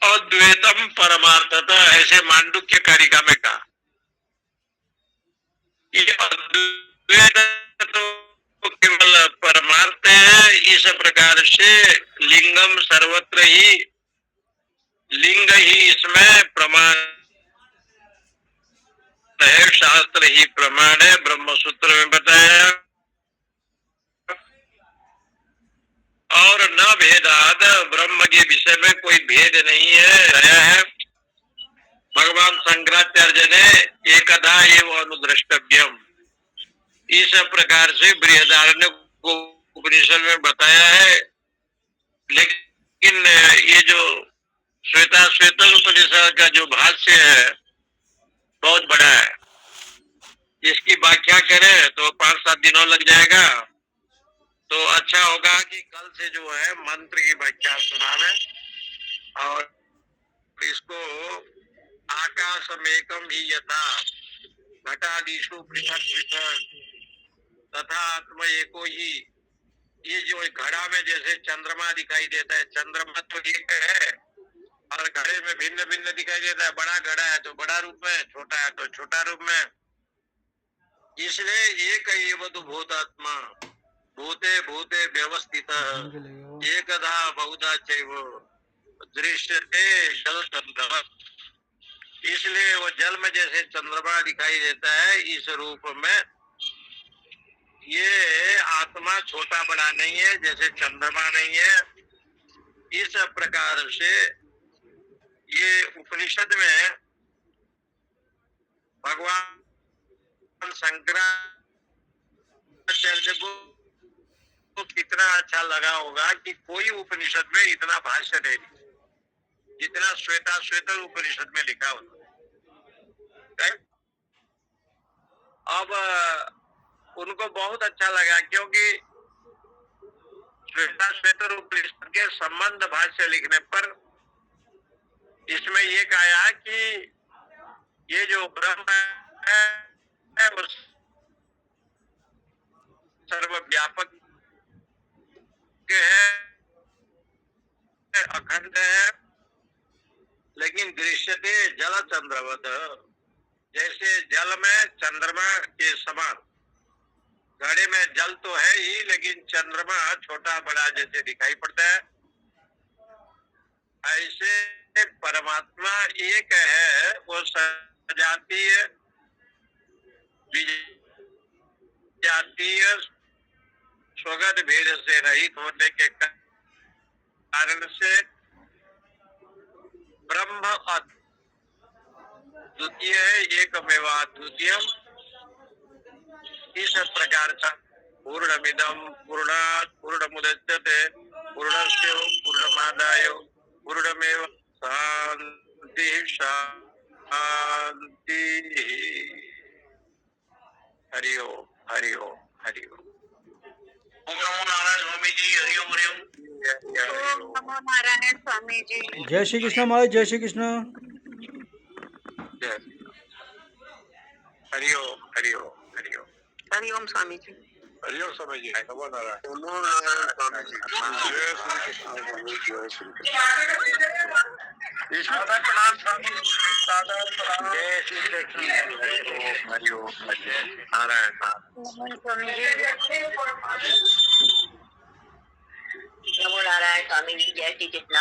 अद्वैतम परमार्थतः, ऐसे मांडुक्य कारिका में कहा। ये अद्वैत तो केवल परमार्थ है। इस प्रकार से लिंगम सर्वत्र ही, लिंग ही इसमें प्रमाण है, शास्त्र ही प्रमाण है। ब्रह्म सूत्र में बताया और न भेदाद, ब्रह्म के विषय में कोई भेद नहीं है। भगवान शंकराचार्य ने एकदा एवं अनुद्रष्टव्यम, इस प्रकार से बृहदारण्य को उपनिषद में बताया है। लेकिन ये जो श्वेताश्वेतर उपनिषद का जो भाष्य है बहुत बड़ा है। इसकी व्याख्या करें तो 5-7 दिनों लग जाएगा। तो अच्छा होगा कि कल से जो है मंत्र की व्याख्या सुनावे। और इसको आकाशमेकम ही यथा घटादिषु पृथक पृथक तथा आत्मा एको ही, ये जो घड़ा में जैसे चंद्रमा दिखाई देता है, चंद्रमा तो एक है और घड़े में भिन्न भिन्न दिखाई देता है। बड़ा घड़ा है तो बड़ा रूप में, छोटा है तो छोटा रूप में। इसलिए एक एव तो भूतात्मा भूते भूते व्यवस्थित एकधा बहुधा चैव दृश्यते जल चंद्रमा। इसलिए वो जल में जैसे चंद्रमा दिखाई देता है, इस रूप में ये आत्मा छोटा बड़ा नहीं है, जैसे चंद्रमा नहीं है। इस प्रकार से ये उपनिषद में भगवान शंकराचार्य को कितना अच्छा लगा होगा कि कोई उपनिषद में इतना भाष्य नहीं जितना श्वेताश्वेतर उपनिषद में लिखा होता। अब उनको बहुत अच्छा लगा क्योंकि श्वेताश्वेतर उपनिषद के संबंध भाष्य लिखने पर इसमें ये कहा कि ये जो ब्रह्म है वो सर्वव्यापक है, अखंड है, लेकिन दृश्यते जल चंद्रवत, जैसे जल में चंद्रमा के समान। घड़े में जल तो है ही, लेकिन चंद्रमा छोटा बड़ा जैसे दिखाई पड़ता है। ऐसे परमात्मा एक है, वो सजातीय विजातीय स्वगत भेद से रहित होने के कारण से ब्रह्म अद्वितीय है, एकमेवाद्वितीयम्। इस प्रकार से पूर्णमिदं पूर्णात् पूर्णमुदच्यते पूर्णस्य पूर्णमादाय पूर्णमेव शांति शांति। हरि ओम हरि ओम हरि ओम। ओम नमो नारायण स्वामी जी। हरि ओम हरि ओम। ओम नमो नारायण स्वामी जी। जय श्री कृष्ण महाराज, जय श्री कृष्ण। हरि ओम हरि ओम हरि ओम। हरि ओम स्वामी जी। हरि ओम स्वामी जी। नमो नारायण। नमो नारायण स्वामी जी। जय श्री कृष्ण। जय श्री कृष्ण। ईश्वर प्रणाम स्वामी। सादर प्रणाम। जय श्री कृष्ण। हरि ओम हरि ओम नारायण। नमो स्वामी जी। नमो नारायण स्वामी जी। जय श्री कृष्ण।